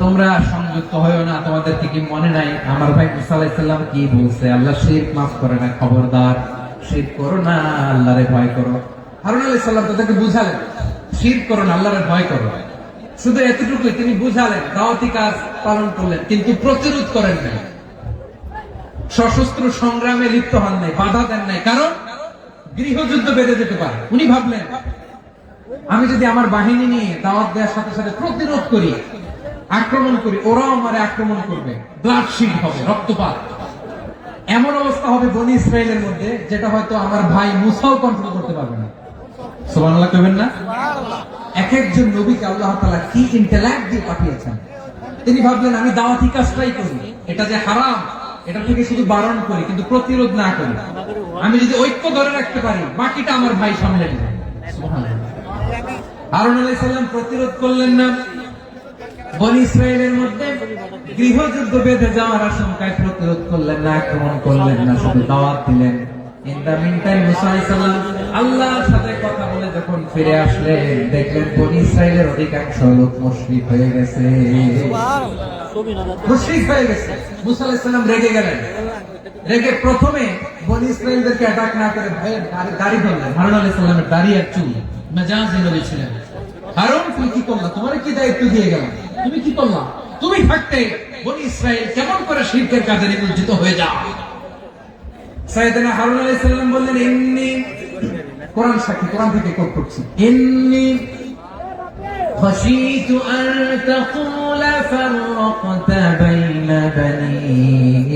তোমরা সংযুক্ত হয়ো না। তোমাদেরকে কি মনে নাই আমার ভাই মুসা আলাইহিস সালাম কি বলছে? আল্লাহ শিরক মাফ করে না, খবরদার শিরক করো না, আল্লাহরে ভয় করো। হারুন আলাইহিস সালাম তাদেরকে বুঝালেন, শিরক করো না, আল্লাহরে ভয় করো। শুধু এতটুকুই তিনি বুঝালেন, দাওয়াতি কাজ পালন করলেন, কিন্তু প্রতিরোধ করেন নাই, সশস্ত্র সংগ্রামে লিপ্ত হন নাই, বাধা দেন নাই, কারণ গৃহযুদ্ধ বেঁধে যেতে পারে। উনি ভাবলেন, আমি যদি আমার বাহিনী নিয়ে দাওয়াত দেওয়ার সাথে সাথে প্রতিরোধ করি, আক্রমণ করি, ওরাও আমারে আক্রমণ করবে, ব্লাডশিট হবে, রক্তপাত, এমন অবস্থা হবে বনি ইসরায়েলের মধ্যে, যেটা হয়তো আমার ভাই মুসাও কন্ট্রোল করতে পারবে না। সুবহানাল্লাহ কইবেন না? এক একজন নবীকে আল্লাহ তাআলা কি ইন্টেলেক্ট দিয়ে পাঠিয়েছেন। তিনি ভাবলেন, আমি দাওয়াতি কাজটাই করি, এটা যে হারাম এটা থেকে শুধু বারণ করি, কিন্তু প্রতিরোধ না করি। আমি যদি ঐক্য ধরে রাখতে পারি, বাকিটা আমার ভাই সামলে নেবে। সুবহানাল্লাহ। হারুন আলাইহিস সালাম প্রতিরোধ করলেন না, বনি ইসরায়েলের মধ্যে গৃহযুদ্ধ বেঁধে যাওয়ার আশঙ্কায় প্রতিরোধ করলেন না, আক্রমণ করলেন না, শুধু দাওয়াত দিলেন। ইন দা মিন টাইম মুসা আলাইহিস সালাম আল্লাহর সাথে কথা বলে যখন ফিরে আসলেন, দেখলেন বনি ইসরায়েলের অধিকাংশ লোক মুশরিক হয়ে গেছে। মুশরিক হয়ে গেছে। মুসা আলাইহিস সালাম রেগে গেলেন। রেগে প্রথমে বনি ইসরায়েলদেরকে অ্যাটাক না করে ভয়ে দাড়ি ধরলেন। হারুন আলাইহিস সালামের দাড়ি আর চুল, মেজাজি নবী ছিলেন। হারুন, তুমি কি করলা? তোমার কি দায়িত্ব দিয়ে গেলাম, তুমি কি করলা? তুমি থাকতে বনি ইসরায়েল কেমন করে শিরকের কাজে নিমজ্জিত হয়ে যায়? সাইয়েদনা হারুন আলাইহিস সালাম বললেন, ইন্নী, কোরআন সাক্ষী, কোরআন থেকে কোট করছি, ইন্নী খাশীতু আন তাকুলা ফাররাকতা বাইনা বনি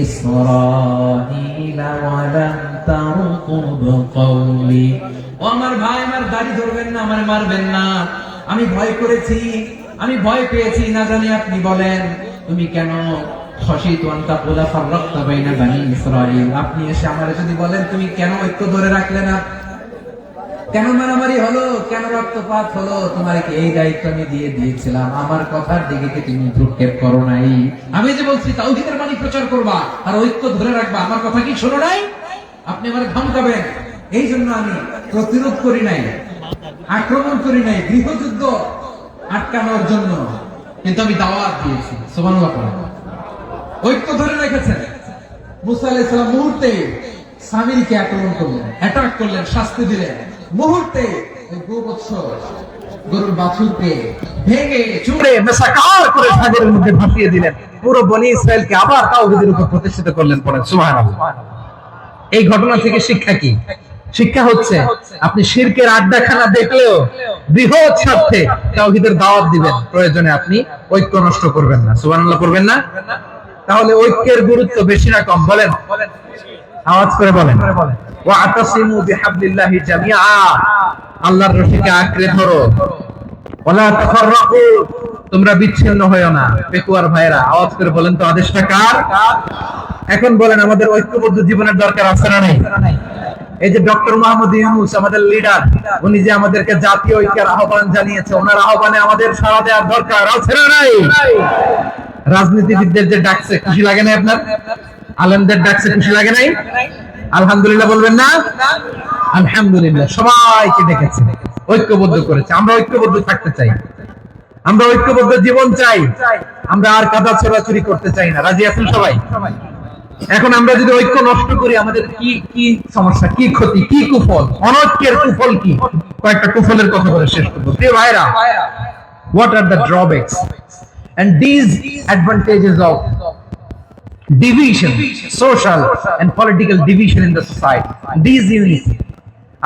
ইসরাঈলা ওয়া লাম তারকুব কওলি। ও আমার ভাই, আমার দাড়ি ধরবেন না, আমারে মারবেন না। আমি ভয় করেছি, আমি ভয় পেয়েছি, না জানি আপনি বলেন তুমি কেন খাশীতু আন তাকুলা ফাররাকতা বাইনা বনি ইসরাঈল, আপনি এসে আমারে যদি বলেন তুমি কেন ঐক্য ধরে রাখলে না, কেন মারামারি হলো, কেন রক্তপাত হলো, তোমার কি এই দায়িত্ব আমি দিয়ে দিয়েছিলাম? আমার কথার দিকে কি তুমি ভ্রুক্ষেপ করো নাই? আমি যে বলছি তাওহীদের বাণী প্রচার করবা আর ঐক্য ধরে রাখবা, আমার কথা কি শোনো নাই? আপনি আমারে ধমকাবেন, এই জন্য আমি প্রতিরোধ করি নাই, আক্রমণ করি নাই, গৃহযুদ্ধ আটকানোর জন্য, কিন্তু আমি দাওয়াত দিয়েছি। সুবহানাল্লাহ। ঐক্য ধরে রেখেছেন। মুসা আলাইহিস সালাম মুহূর্তে সামিরীকে আক্রমণ করলেন, অ্যাটাক করলেন, শাস্তি দিলেন। মুহূর্তে ওই গোবৎস গরুর বাছুরকে ভেঙে চুরে মেসাকার করে সাগরের মধ্যে ভাসিয়ে দিলেন। পুরো বনি ইসরায়েলকে আবার তাওহীদের উপর প্রতিষ্ঠিত করলেন। পড়েন সুবহানাল্লাহ। এই ঘটনা থেকে শিক্ষা কি? শিক্ষা হচ্ছে, আপনি শিরকের আড্ডাখানা দেখলেও বৃহৎ স্বার্থে তাওহীদের দাওয়াত দিবেন, প্রয়োজনে আপনি ঐক্য নষ্ট করবেন না। সুবহানাল্লাহ করবেন না? তাহলে ঐক্যের গুরুত্ব বেশি না কম? বলেন, আওয়াজ করে বলেন। ওয়াতাসিমু বিহাবলিল্লাহি জামিআ, আল্লাহর রশিকে আঁকড়ে ধরো। ওয়ালা তাফাররাকু, তোমরা বিচ্ছিন্ন হয়ো না। পেকুয়ার ভাইরা আওয়াজ করে বলেন তো, আদেশটা কার? এখন বলেন, আমাদের ঐক্যবদ্ধ জীবনের দরকার আছে না নাই? এই যে ডক্টর মোহাম্মদ ইউনূস আমাদের লিডার, উনি যে আমাদেরকে জাতীয় ঐক্যের আহ্বান জানিয়েছে, ওনার আহ্বানে আমাদের সাড়া দেওয়ার দরকার আছে না নাই? রাজনীতিবিদদের যে ডাকছে, খুশি লাগে না আপনার? আলেমদের ডাকছে, খুশি লাগে নাই? আলহামদুলিল্লাহ বলবেন না? আলহামদুলিল্লাহ, সবাইকে ডেকেছে, ঐক্যবদ্ধ করেছে। আমরা ঐক্যবদ্ধ থাকতে চাই, আমরা ঐক্যবদ্ধ জীবন চাই, আমরা আর কাদা ছোড়াছুরি করতে চাই না। রাজি আছেন সবাই? এখন আমরা যদি ঐক্য নষ্ট করি, আমাদের কি কি সমস্যা, কি ক্ষতি, কি কুফল? অনৈক্যের কুফল কি? কয়েকটা কুফলের কথা বলে শেষ করবো। প্রিয় ভাইরা, what are the drawbacks and these advantages of division, social and political division in the society. Disunity.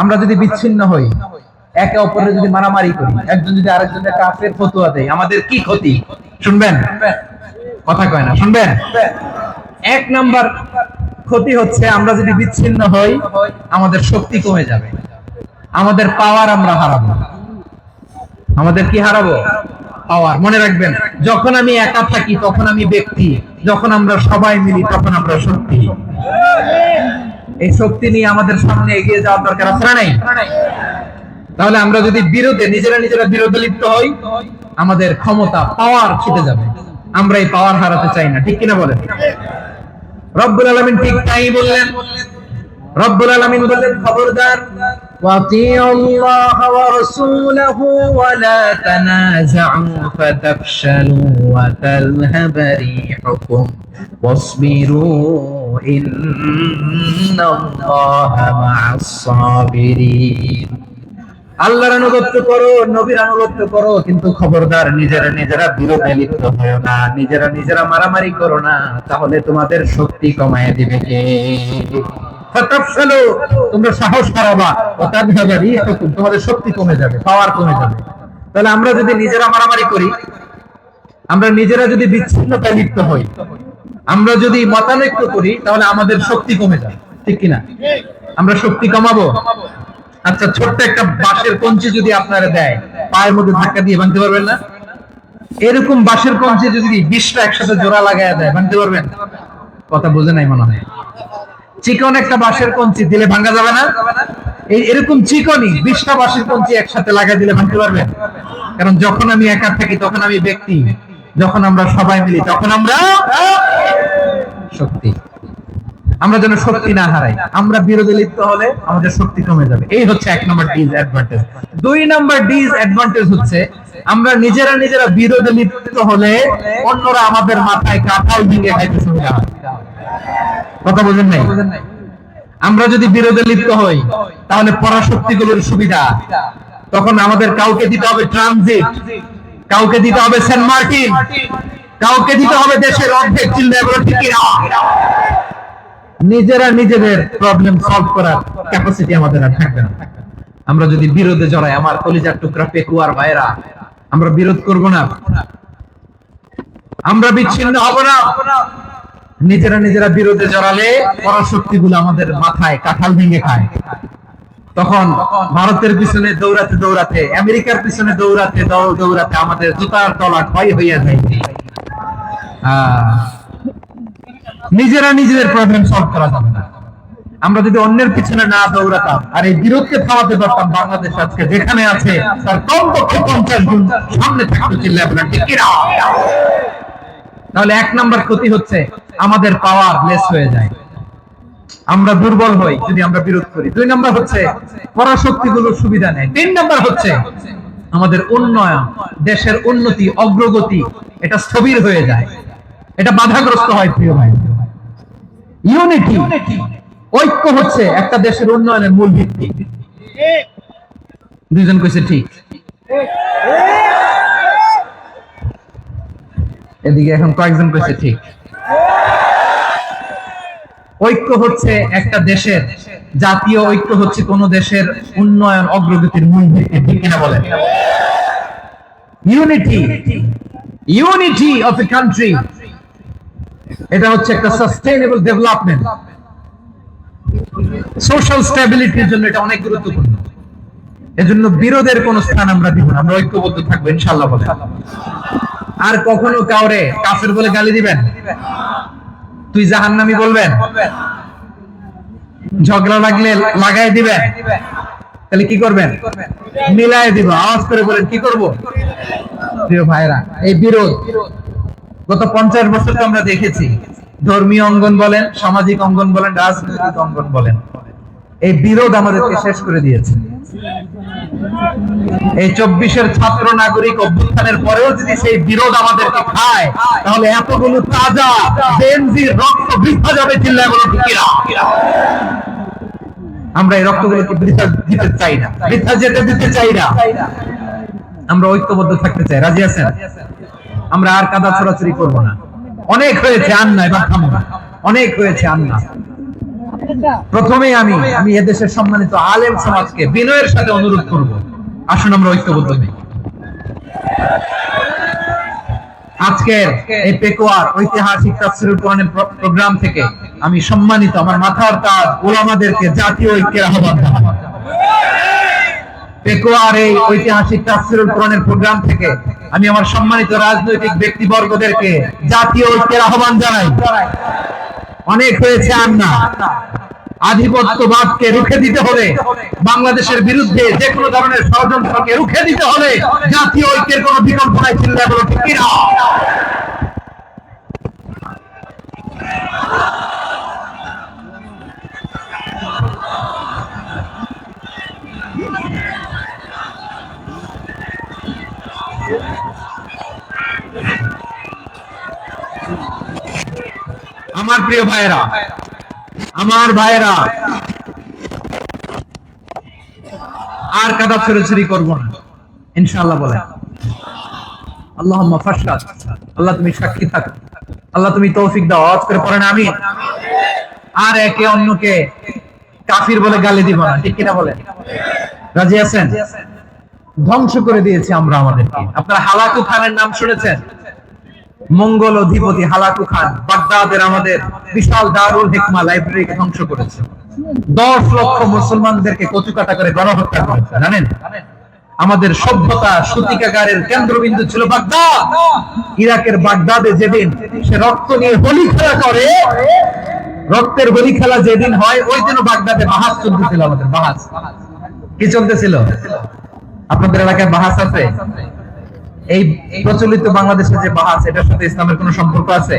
আমরা যদি বিচ্ছিন্ন হই, একে অপরের যদি মারামারি করি, একজন যদি আরেকজনের কাফের ফতোয়া দেয়, আমাদের কি ক্ষতি? শুনবেন? কথা কয় না, শুনবেন? এক নাম্বার ক্ষতি হচ্ছে আমরা যদি বিচ্ছিন্ন হই, আমাদের শক্তি কমে যাবে, আমাদের পাওয়ার আমরা হারাবো। আমাদের কি হারাবো? পাওয়ার। মনে রাখবেন, যখন আমি একা থাকি তখন আমি ব্যক্তি, যখন আমরা সবাই মিলি তখন আমরা শক্তি। এই শক্তি নিয়ে আমাদের সামনে এগিয়ে যাওয়ার দরকার আছে না নাই? তাহলে আমরা যদি নিজেরা বিরোধে লিপ্ত হই, আমাদের ক্ষমতা, পাওয়ার ছুটে যাবে। আমরা এই পাওয়ার হারাতে চাই না, ঠিক কিনা বলেন? রব্বুল আলামিন ঠিক তাই বললেন। রব্বুল আলামিন বললেন, খবরদার, ওয়াতিউ আল্লাহ ওয়া রাসূলাহু ওয়া লা তানাযাউ ফাতাফশালু ওয়া তাযহাবা রিহুকুম ওয়াসবিরু ইন্নাল্লাহা মা'আস সাবিরিন। আল্লাহর আনুগত্য করো, নবীর আনুগত্য করো, কিন্তু খবরদার নিজেরা বিরোধে লিপ্ত হয়ো না, নিজেরা মারামারি করো না, তাহলে তোমাদের শক্তি কমায় দিবে কে? ফাতাফশালু, তোমরা সাহস হারাবা, ওয়া তাযহাবা রিহুকুম, তোমাদের শক্তি কমে যাবে, পাওয়ার কমে যাবে। তাহলে আমরা যদি নিজেরা মারামারি করি, আমরা নিজেরা যদি বিচ্ছিন্নতায় লিপ্ত হই, আমরা যদি মতানৈক্য করি, তাহলে আমাদের শক্তি কমে যাবে, ঠিক কিনা? আমরা শক্তি কমাবো। আচ্ছা, ছোট্ট একটা বাঁশের কঞ্চি যদি আপনারা দেয়, পায়ের মধ্যে ধাক্কা দিয়ে ভাঙতে পারবেন না? এরকম বাঁশের কঞ্চি যদি 20টা একসাথে জোড়া লাগায় দেয়, ভাঙতে পারবেন? কথা বোঝে নাই মনে হয়। চিকন একটা বাঁশের কঞ্চি দিলে ভাঙা যাবে না? এরকম চিকনই 20টা বাঁশের কঞ্চি একসাথে লাগাই দিলে ভাঙতে পারবেন? কারণ যখন আমি একা থাকি তখন আমি ব্যক্তি, যখন আমরা সবাই মিলি তখন আমরা শক্তি। আমরা যেন শক্তি না হারাই। আমরা বিরোধে লিপ্ত হলে আমাদের শক্তি কমে যাবে। এই হচ্ছে 1 নম্বর ডিসঅ্যাডভান্টেজ। 2 নম্বর ডিসঅ্যাডভান্টেজ হচ্ছে আমরা নিজেরা বিরোধে লিপ্ত হলে অন্যরা আমাদের মাথায় কাঁঠাল ভেঙে খাইতে শুরু করে। কথা বুঝেন নাই? আমরা যদি বিরোধে লিপ্ত হই তাহলে পরাশক্তিগুলোর সুবিধা, তখন আমাদের কাউকে দিতে হবে ট্রানজিট, কাউকে দিতে হবে সেন্ট মার্টিন, কাউকে দিতে হবে দেশের অর্ধেক চিল্লায় বলে ঠিক না। নিজেদের প্রবলেম সলভ করার ক্যাপাসিটি আমাদের আর থাকবে না। আমরা যদি বিরোধে জড়াই, আমার কলিজার টুকরা পেকুয়ার ভাইরা, আমরা বিরোধ করব না, আমরা বিচ্ছিন্ন হব না। নিজেরা বিরোধে জড়ালে পরাশক্তিগুলো আমাদের মাথায় কাঁঠাল ভেঙে খায়। তখন ভারতের পিছনে দৌড়াতে, আমেরিকার পিছনে দৌড়াতে আমাদের জুতার তলা ক্ষয় হইয়া যায়। নিজেদের প্রবলেম সলভ করা যাবে না। আমরা যদি অন্যের পিছনে না দৌড়াতাম আর এই বিরোধকে থামাতে পারতাম, বাংলাদেশ আজকে যেখানে আছে তার কমপক্ষে 50 গুণ সামনে থাকতে চিল্লায় বলেন ঠিক কি না? তাহলে 1 নম্বর ক্ষতি হচ্ছে আমাদের পাওয়ার লেস হয়ে যায়, আমরা দুর্বল হই যদি আমরা বিরোধ করি। 2 নম্বর হচ্ছে পরাশক্তিগুলোর সুবিধা নেয়। 3 নম্বর হচ্ছে আমাদের উন্নয়ন, দেশের উন্নতি, অগ্রগতি, এটা স্থবির হয়ে যায়, এটা বাধাগ্রস্ত হয়। প্রিয় ভাই, ইউনিটি, ঐক্য হচ্ছে একটা দেশের উন্নয়নের মূল ভিত্তি। দুইজন কইছে ঠিক, এদিকে এখন কয়েকজন কইছে ঠিক। ঐক্য হচ্ছে একটা দেশের, জাতীয় ঐক্য হচ্ছে কোন দেশের উন্নয়ন, অগ্রগতির মূল ভিত্তি, ঠিক কিনা বলেন? ইউনিটি অফ এ কান্ট্রি, এটা হচ্ছে একটা সাস্টেইনেবল ডেভেলপমেন্ট, সোশ্যাল স্ট্যাবিলিটির জন্য এটা অনেক গুরুত্বপূর্ণ। এজন্য বিরোধের কোন স্থান আমরা দিব না, আমরা ঐক্যবদ্ধ থাকবো ইনশাআল্লাহ বলে। আর কখনো কাউরে কাফের বলে গালি দিবেন, তুই জাহান্নামী বলবেন, ঝগড়া লাগলে লাগাই দিবেন, তাহলে কি করবেন? মিলাই দিব। আওয়াজ করে বলেন কি করব? প্রিয় ভাইরা, এই বিরোধ গত 50 বছর তো আমরা দেখেছি, ধর্মীয় অঙ্গন বলেন, সামাজিক অঙ্গন বলেন, রাজনৈতিক অঙ্গন বলেন, এই বিরোধ আমাদেরকে শেষ করে দিয়েছে। এই 24-এর ছাত্র নাগরিক অভ্যুত্থানের পরেও যদি সেই বিরোধ আমাদেরকে খায়, তাহলে এতগুলো তাজা জেনজির রক্ত বৃথা যাবে চিল্লায় বলে ঠিক না? আমরা এই রক্তগুলোকে বৃথা দিতে চাই না, বৃথা যেতে দিতে চাই না। আমরা ঐক্যবদ্ধ থাকতে চাই। রাজি আছেন? আমরা আর কাদা ছড়াছড়ি করবো না, অনেক হয়েছে আন্না, এবার থামো, অনেক হয়েছে আন্না। প্রথমে আমি এদেশের সম্মানিত আলেম সমাজকে বিনয়ের সাথে অনুরোধ করব, আসুন আমরা ঐক্যবদ্ধ হই। আজকের এই পেকুয়ার ঐতিহাসিক তাফসীরুল কোরআনের প্রোগ্রাম থেকে আমি সম্মানিত আমার মাথার তাজ উলামাদেরকে জাতীয় ঐক্যের আহ্বান জানাই। পেকুয়ার এই ঐতিহাসিক তাফসীরুল কোরআনের প্রোগ্রাম থেকে আমি আমার সম্মানিত রাজনৈতিক ব্যক্তিবর্গদেরকে জাতীয় ঐক্যের আহ্বান জানাই। অনেক হয়েছে আন্না, আধিপত্যবাদকে রুখে দিতে হলে, বাংলাদেশের বিরুদ্ধে যে কোনো ধরনের ষড়যন্ত্রকে রুখে দিতে হলে জাতীয় ঐক্যের কোনো বিকল্প নাই। চিন্তা করো ঠিক কিনা? আমার প্রিয় ভাইয়েরা, আমার ভাইয়েরা, আর কাদা ছড়াছড়ি করবো না ইনশাআল্লাহ। বলে আল্লাহুম্মা ফাশহাদ, আল্লাহ তুমি সাক্ষী থাকো, আল্লাহ তুমি তৌফিক দাও। আওয়াজ করে পড়েন আমিন। আর একে অন্যকে কাফির বলে গালি দিব না, ঠিক কিনা বলেন? রাজি আছেন? ধ্বংস করে দিয়েছি আমরা আমাদেরকে। আপনারা হালাকু খানের নাম শুনেছেন? মঙ্গল অধিপতি হালাকু খান বাগদাদের আমাদের বিশাল দারুল হিকমা লাইব্রেরিকে ধ্বংস করেছে। 10 লক্ষ মুসলমানদেরকে কচুকাটা করে গণহত্যা করেছে। জানেন, আমাদের সভ্যতা সূতিকাগারের কেন্দ্রবিন্দু ছিল বাগদাদ। ইরাকের বাগদাদে যেদিন সে রক্ত নিয়ে হোলি খেলা করে, রক্তের হোলি খেলা যেদিন হয়, ওই দিন বাগদাদে বাহাস চলতেছিল। আমাদের বাহাস কি চলতেছিল? আপনাদের এলাকায় বাহাস আছে? এই প্রচলিত বাংলাদেশের যে বাহাস, এটার সাথে ইসলামের কোন সম্পর্ক আছে?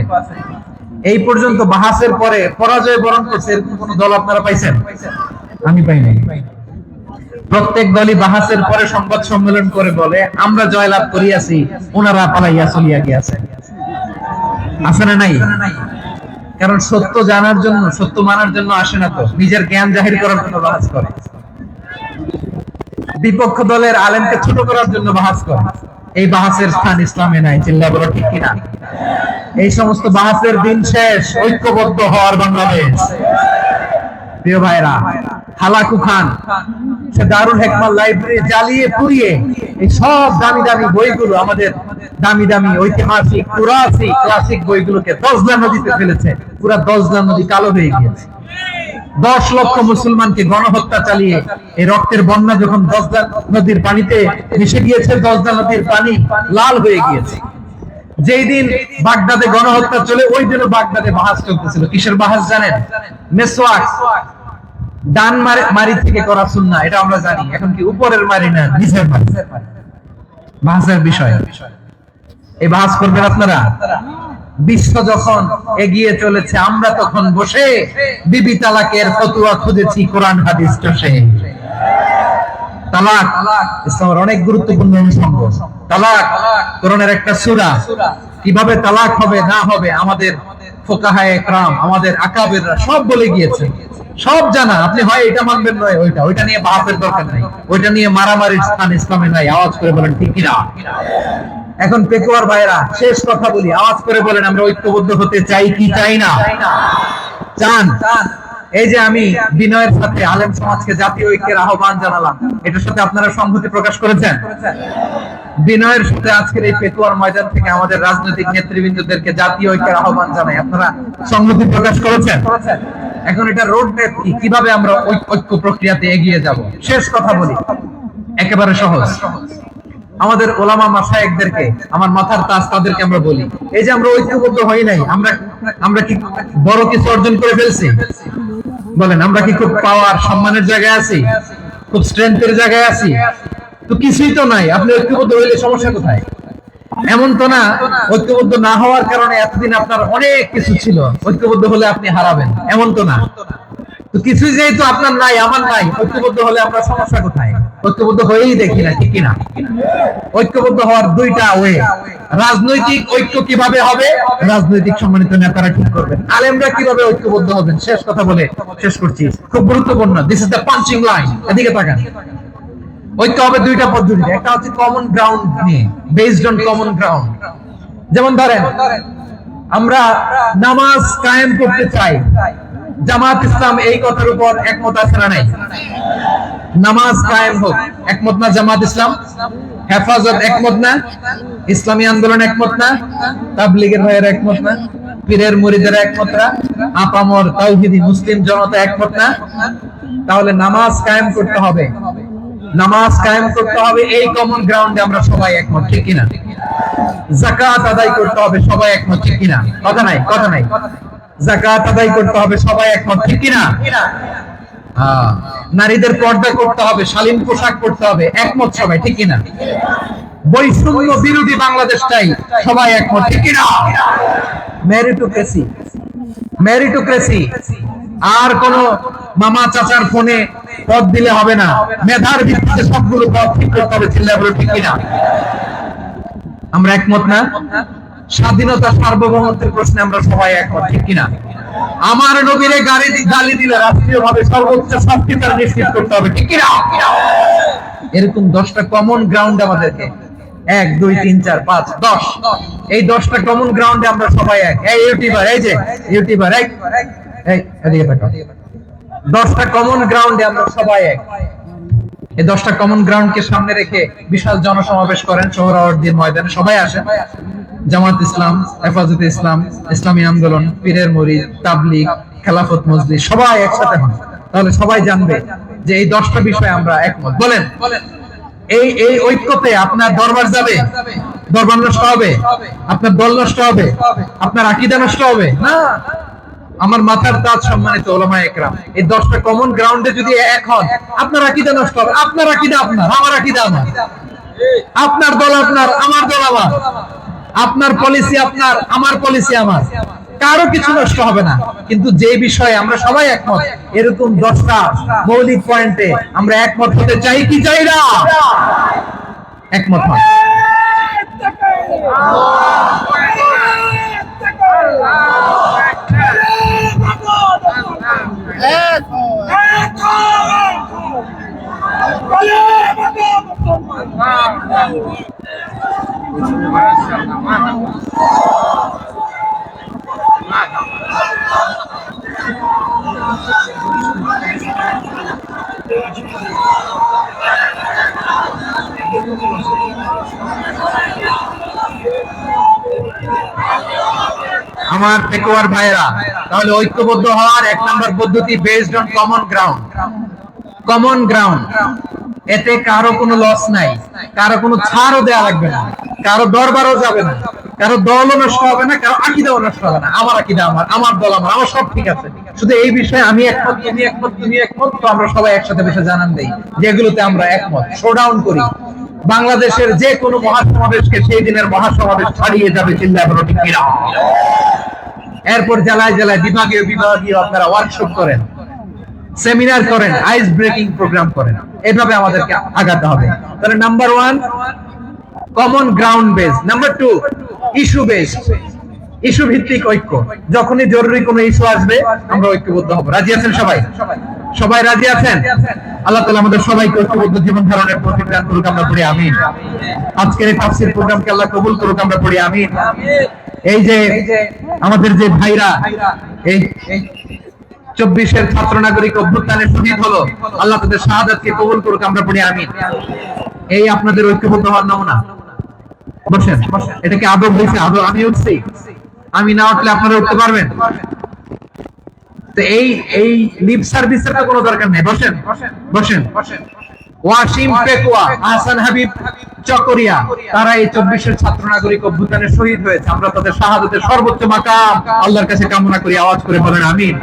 এই পর্যন্ত বাহাসের পরে পরাজয় বরণ করছে এরকম কোন দল আপনারা পাইছেন? আমি পাই নাই। প্রত্যেক দলই বাহাসের পরে সংবাদ সম্মেলন করে বলে আমরা জয়লাভ করিয়াছি, ওনারা পালাইয়া চলিয়া গিয়াছে। আছে না নাই? কারণ সত্য জানার জন্য, সত্য মানার জন্য আসে না, তো নিজের জ্ঞান জাহির করার জন্য বাহাস করে। বিপক্ষ দলের আলেমকে ছোট করার জন্য বাহাস করে। এই বাহাসের স্থান ইসলামে নাই। চিল্লা বলো ঠিক কিনা? এই সমস্ত বাহাসের দিন শেষ। ঐক্যবদ্ধ হওয়ার বাংলাদেশ। প্রিয় ভাইরা, হালাকু খান সে দারুল হিকমা লাইব্রেরি জ্বালিয়ে পুড়িয়ে এই সব দামি দামি বইগুলো, আমাদের দামি দামি ঐতিহাসিক ক্লাসিক বইগুলোকে দজলা নদীতে ফেলেছে। পুরা দজলা নদী কালো হয়ে গিয়েছে। 10 লক্ষ মুসলমানকে গণহত্যা চালিয়ে এই রক্তের বন্যা যখন দজলা নদীর পানিতে মিশে গিয়েছে, দজলা নদীর পানি লাল হয়ে গিয়েছে। যেই দিন বাগদাদে গণহত্যা চলে, ওই দিনও বাগদাদে বাহাস চলতেছিল। কিসের বাহাস জানেন? মেসওয়াক, ডান মারি থেকে করা সুন্নাহ, এটা আমরা জানি। এখন কি উপরের মারি না, নিচের মারি? বাহাসের বিষয়। এই বাহাস করবেন আপনারা? বিশ্ব যখন এগিয়ে চলেছে, আমরা তখন বসে বিবি তালাকের ফতোয়া খুঁজেছি কোরআন হাদিস চষে। তালাক ইসলামের অনেক গুরুত্বপূর্ণ অনুষঙ্গ। তালাক কোরআনের একটা সূরা। কিভাবে তালাক হবে না হবে আমাদের ফুকাহায়ে কেরাম, আমাদের আকাবেররা সব বলে গিয়েছে, সব জানা। আপনি হয় এটা মানবেন, নয় ওইটা নিয়ে বাহাসের দরকার নাই, ওইটা নিয়ে মারামারির স্থান ইসলামে নাই। আওয়াজ করে বলেন ঠিক কিনা? এখন পেকুয়ার ভাইরা, শেষ কথা বলি, আওয়াজ করে বলেন আমরা ঐক্যবদ্ধ হতে চাই কি চাই না? চান? এই যে আমি বিনয়ের সাথে আলেম সমাজকে জাতীয় ঐক্যের আহ্বান জানালাম, এটার সাথে আপনারা সংহতি প্রকাশ করেছেন? বিনয়ের সাথে আজকের এই পেকুয়ার ময়দান থেকে আমাদের রাজনৈতিক নেতৃবৃন্দদেরকে জাতীয় ঐক্যের আহ্বান জানাই, আপনারা সংহতি প্রকাশ করেছেন? এখন এটা রোড ম্যাপ কি, কিভাবে আমরা ঐক্য প্রক্রিয়াতে এগিয়ে যাব? শেষ কথা বলি, একেবারে সহজ। আমাদের ওলামা মাশায়েখদেরকে, আমার মাথার তাজ তাদেরকে আমরা বলি, এই যে আমরা ঐক্যবদ্ধ হই নাই, আমরা কি বড় কিছু অর্জন করে ফেলছি? বলেন, আমরা কি খুব পাওয়ার সম্মানের জায়গায় আছি? খুব স্ট্রেংথের জায়গায় আছি? তো কিছুই তো নাই। আপনি ঐক্যবদ্ধ হইলে সমস্যা কোথায়? এমন তো না ঐক্যবদ্ধ না হওয়ার কারণে এতদিন আপনার অনেক কিছু ছিল, ঐক্যবদ্ধ হলে আপনি হারাবেন, এমন তো না। তো কিছুই যেহেতু আপনার নাই, আমার নাই, ঐক্যবদ্ধ হলে আমরা সমস্যা কোথায়? ঐক্যবদ্ধ হয়েই দেখি না, ঠিক কিনা? ঐক্যবদ্ধ হওয়ার দুইটা ওয়ে। রাজনৈতিক ঐক্য কিভাবে হবে? রাজনৈতিক সম্মানিত নেতারা ঠিক করবেন। আলেমরা কিভাবে ঐক্যবদ্ধ হবেন? শেষ কথা বলে শেষ করছি, খুব গুরুত্বপূর্ণ। This is the punching line. এদিকে তাকান। ঐক্য হবে দুইটা পদ্ধতিতে। একটা হচ্ছে কমন গ্রাউন্ড নিয়ে, বেসড অন কমন গ্রাউন্ড। যেমন ধরেন আমরা নামাজ কায়েম করতে চাই। জামাত ইসলাম এই কথার উপর একমত আছে না নাই? নামাজ কায়েম হোক, একমত না জামাত ইসলাম? হেফাজত একমত না? ইসলামী আন্দোলন একমত না? তাবলীগের ভাইয়েরা একমত না? পীরের মুরিদেরা একমত না? আপামর তাওহীদি মুসলিম জনতা একমত না? তাহলে নামাজ কায়েম করতে হবে। নামাজ কায়েম করতে হবে, এই কমন গ্রাউন্ডে আমরা সবাই একমত, ঠিক কিনা? যাকাত আদায় করতে হবে, সবাই একমত, ঠিক কিনা? কথা নাই, কথা নাই। যাকাত আদায় করতে হবে, সবাই একমত, ঠিক কিনা? নারীদের পর্দা করতে হবে, শালীন পোশাক পরতে হবে, একমত সবাই, ঠিক কিনা? বৈষম্য বিরোধী বাংলাদেশ চাই, সবাই একমত, ঠিক কিনা? মেরিটোক্রেসি, মেরিটোক্রেসি, আর কোন মামা চাচার ফোনে পদ দিলে হবে না, মেধার ভিত্তিতে সবগুলো পদ ঠিক করতে হবে, চিল্লায় বলে, ঠিক কিনা? আমরা একমত না? স্বাধীনতা সার্বভৌমত্বের প্রশ্নে আমরা সবাই একমত, ঠিক কিনা? আমার নবীরে গালি দিলে রাষ্ট্রীয়ভাবে সর্বোচ্চ শাস্তি তার নিশ্চিত করতে হবে, ঠিক কিনা? এরকম 10টা কমন গ্রাউন্ড আমাদেরকে, 1 2 3 4 5 10, এই 10টা কমন গ্রাউন্ডে আমরা সবাই এক। এই ইউটিউবার, এই যে ইউটিউবার, এই এদিকে তাকাও, 10টা কমন গ্রাউন্ডে আমরা সবাই এক। এই 10টা কমন গ্রাউন্ডকে সামনে রেখে বিশাল জনসমাবেশ করেন সোহরাওয়ার্দীর ময়দানে, সবাই আসেন। জামাত ইসলাম, হেফাজতে ইসলাম, ইসলামী আন্দোলন, পীরের মুরিদ, তাবলীগ, খেলাফত মজলিস, সবাই একসাথে হন। তাহলে সবাই জানবে যে এই 10টা বিষয়ে আমরা একমত। বলেন, এই এই ঐক্যতে আপনার দরবার যাবে? দরবার নষ্ট হবে? আপনার দল নষ্ট হবে? আপনার আকীদা নষ্ট হবে না? আমার মাথার তাজ সম্মানিত উলামায়ে কেরাম, এই 10টা কমন গ্রাউন্ডে যদি এক হন, আপনার আকীদা নষ্ট হবে। আপনার আকীদা আপনার, আমার আকীদা আমার, আপনার দল আপনার, আমার দল আমার, আপনার পলিসি আপনার, আমার পলিসি আমার, কারো কিছু নষ্ট হবে না। কিন্তু যে বিষয়ে আমরা সবাই একমত, এরকম 10টা মৌলিক পয়েন্টে আমরা একমত হতে চাই কি চাই না? একমত হন। আমার পেকুয়ার ভাইরা, তাহলে ঐক্যবদ্ধ হওয়ার 1 নম্বর পদ্ধতি based on common ground. Common ground, এতে কারো কোনো লস নাই, কারো কোনো ছাড়ও দেয়া লাগবে না, কারো দরবারও যাবে না, কারো দলও নষ্ট হবে না, কারো আকীদাও নষ্ট হবে না। আমার আকীদা আমার, আমার দল আমার, আমার সব ঠিক আছে। শুধু এই বিষয়ে আমি একমত, তুমি একমত, তুমি একমত, তো আমরা সবাই একসাথে বসে জানান দেই যেগুলোতে আমরা একমত, শোডাউন করি। বাংলাদেশের যে কোনো মহাসমাবেশকে সেই দিনের মহাসমাবেশ ছাড়িয়ে যাবে, চিল্লায় বলো ঠিক কিনা? এরপর জেলায় জেলায় বিভাগীয় বিভাগীয় আপনারা ওয়ার্কশপ করেন, সেমিনার করেন, আইস ব্রেকিং প্রোগ্রাম করেন, এভাবে আমাদেরকে আগাতে হবে। তাহলে number 1 common ground base, number 2 issue base, issue ভিত্তিক ঐক্য। যখনই জরুরি কোনো ইস্যু আসবে আমরা ঐক্যবদ্ধ হব। রাজি আছেন সবাই? সবাই রাজি আছেন? আল্লাহ তাআলা আমাদের সবাইকে ঐক্যবদ্ধ জীবন ধারণের তৌফিক দান করুক, আমরা পড়ি আমিন। আজকের এই তাফসীর প্রোগ্রামকে আল্লাহ কবুল করুক, আমরা পড়ি আমিন। এই যে আমাদের যে ভাইরা এই 24-এর ছাত্র নাগরিক অভ্যুত্থানে শহীদ হলো, আল্লাহ তাদের শাহাদাতকে কবুল করুক, আমরা পড়ি আমিন। এই আপনাদের ঐক্যবদ্ধ হওয়ার নমুনা। বসেন, এটা কি আদব হয়েছে? আদব আমি উঠছি, আমি না উঠলে আপনারা উঠতে পারবেন? তো এই এই লিপ সার্ভিসের কোনো দরকার নেই। বসেন বসেন। ওয়াসিম পেকুয়া, আহসান হাবিব চকরিয়া, তারা এই 24-এর ছাত্র নাগরিক অভ্যুত্থানে শহীদ হয়েছে। আমরা তাদের শাহাদাতের সর্বোচ্চ মাকাম আল্লাহর কাছে কামনা করি। আওয়াজ করে বলেন আমিন।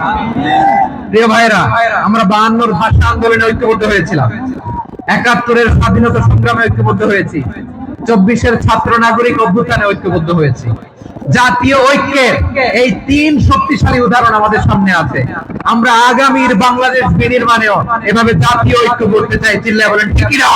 প্রিয় ভাইরা, আমরা 52-র ভাষা আন্দোলনে ঐক্যবদ্ধ হয়েছিলাম, 71-এর স্বাধীনতা সংগ্রামে ঐক্যবদ্ধ হয়েছি, 24-এর ছাত্র নাগরিক অভ্যুত্থানে ঐক্যবদ্ধ হয়েছি। জাতীয় ঐক্যের এই 3 শক্তিশালী উদাহরণ আমাদের সামনে আছে। আমরা আগামীর বাংলাদেশ বিনির্মাণেও এভাবে জাতীয় ঐক্য করতে চাই, চিল্লায় বলেন ঠিক কিনা?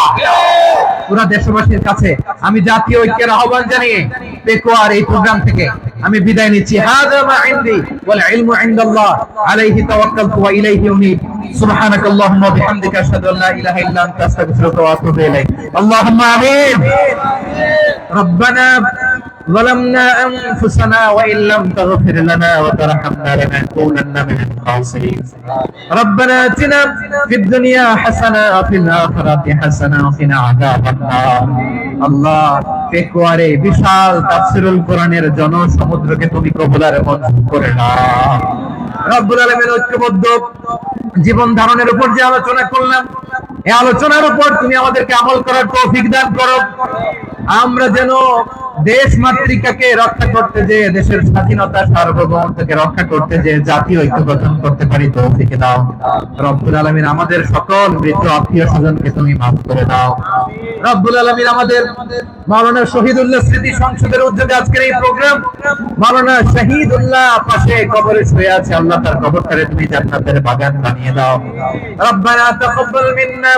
পুরা দেশবাসীর কাছে আমি জাতীয় ঐক্যের আহ্বান জানিয়ে পেকুয়ার এই প্রোগ্রাম থেকে আমি বিদায় নিচ্ছি। হাযা মা ইনদি ওয়াল ইলমু ইনদাল্লাহ আলাইহি তাওয়াক্কালতু ওয়া ইলাইহি উনীব। সুবহানাকাল্লাহুম্মা ওয়া বিহামদিকা আশহাদু আল্লা ইলাহা ইল্লা আনতা আস্তাগফিরুকা ওয়া আতুবু ইলাইক। আল্লাহুম্মা আমিন। রব্বানা ظلمنا أنفسنا وإن لم تغفر لنا وترحمنا لنكونن من الخاسرين ربنا آتنا في الدنيا حسنة وفي الآخرة حسنة وقنا عذاب النار আল্লাহ পেকুয়ারে বিশাল তাফসীরুল কোরআনের জনসমুদ্রকে তুমি কবুলার মঞ্জুর করে নাও রব্বুল আলামিন ঐক্যবদ্ধ জীবন ধারণের উপর যে আলোচনা করলাম এই আলোচনার উপর তুমি আমাদেরকে আমল করার তৌফিক দান করো আমরা যেন দেশ মাতৃকাকে রক্ষা করতে যে দেশের স্বাধীনতা সার্বভৌমত্বকে রক্ষা করতে যে জাতীয় ঐক্য গঠন করতে পারি তৌফিক দাও রব্বুল আলামিন আমাদের সকল মৃত আত্মীয় স্বজনকে তুমি মাফ করে দাও রব্বুল আলামিন আমাদের মাওলানা শহীদুল্লাহ স্মৃতি সংসদের উদ্যোগে আজকের এই প্রোগ্রাম মাওলানা শহীদুল্লাহ পাশে কবরে শুয়ে আছে আল্লাহ তার কবরটারে তুমি জান্নাতের বাগান বানিয়ে দাও রব্বানা তাকাব্বাল মিন্না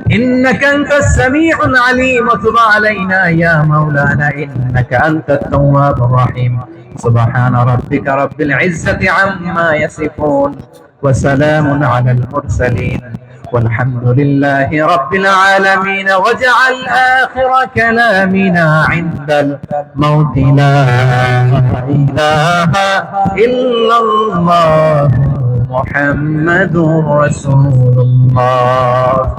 إنك أنت السميع العليم وتب علينا يا مولانا إنك أنت التواب الرحيم سبحان ربك رب العزة عما يصفون وسلام على المرسلين والحمد لله رب العالمين واجعل آخر كلامنا عند الموت لا إله إلا الله محمد رسول الله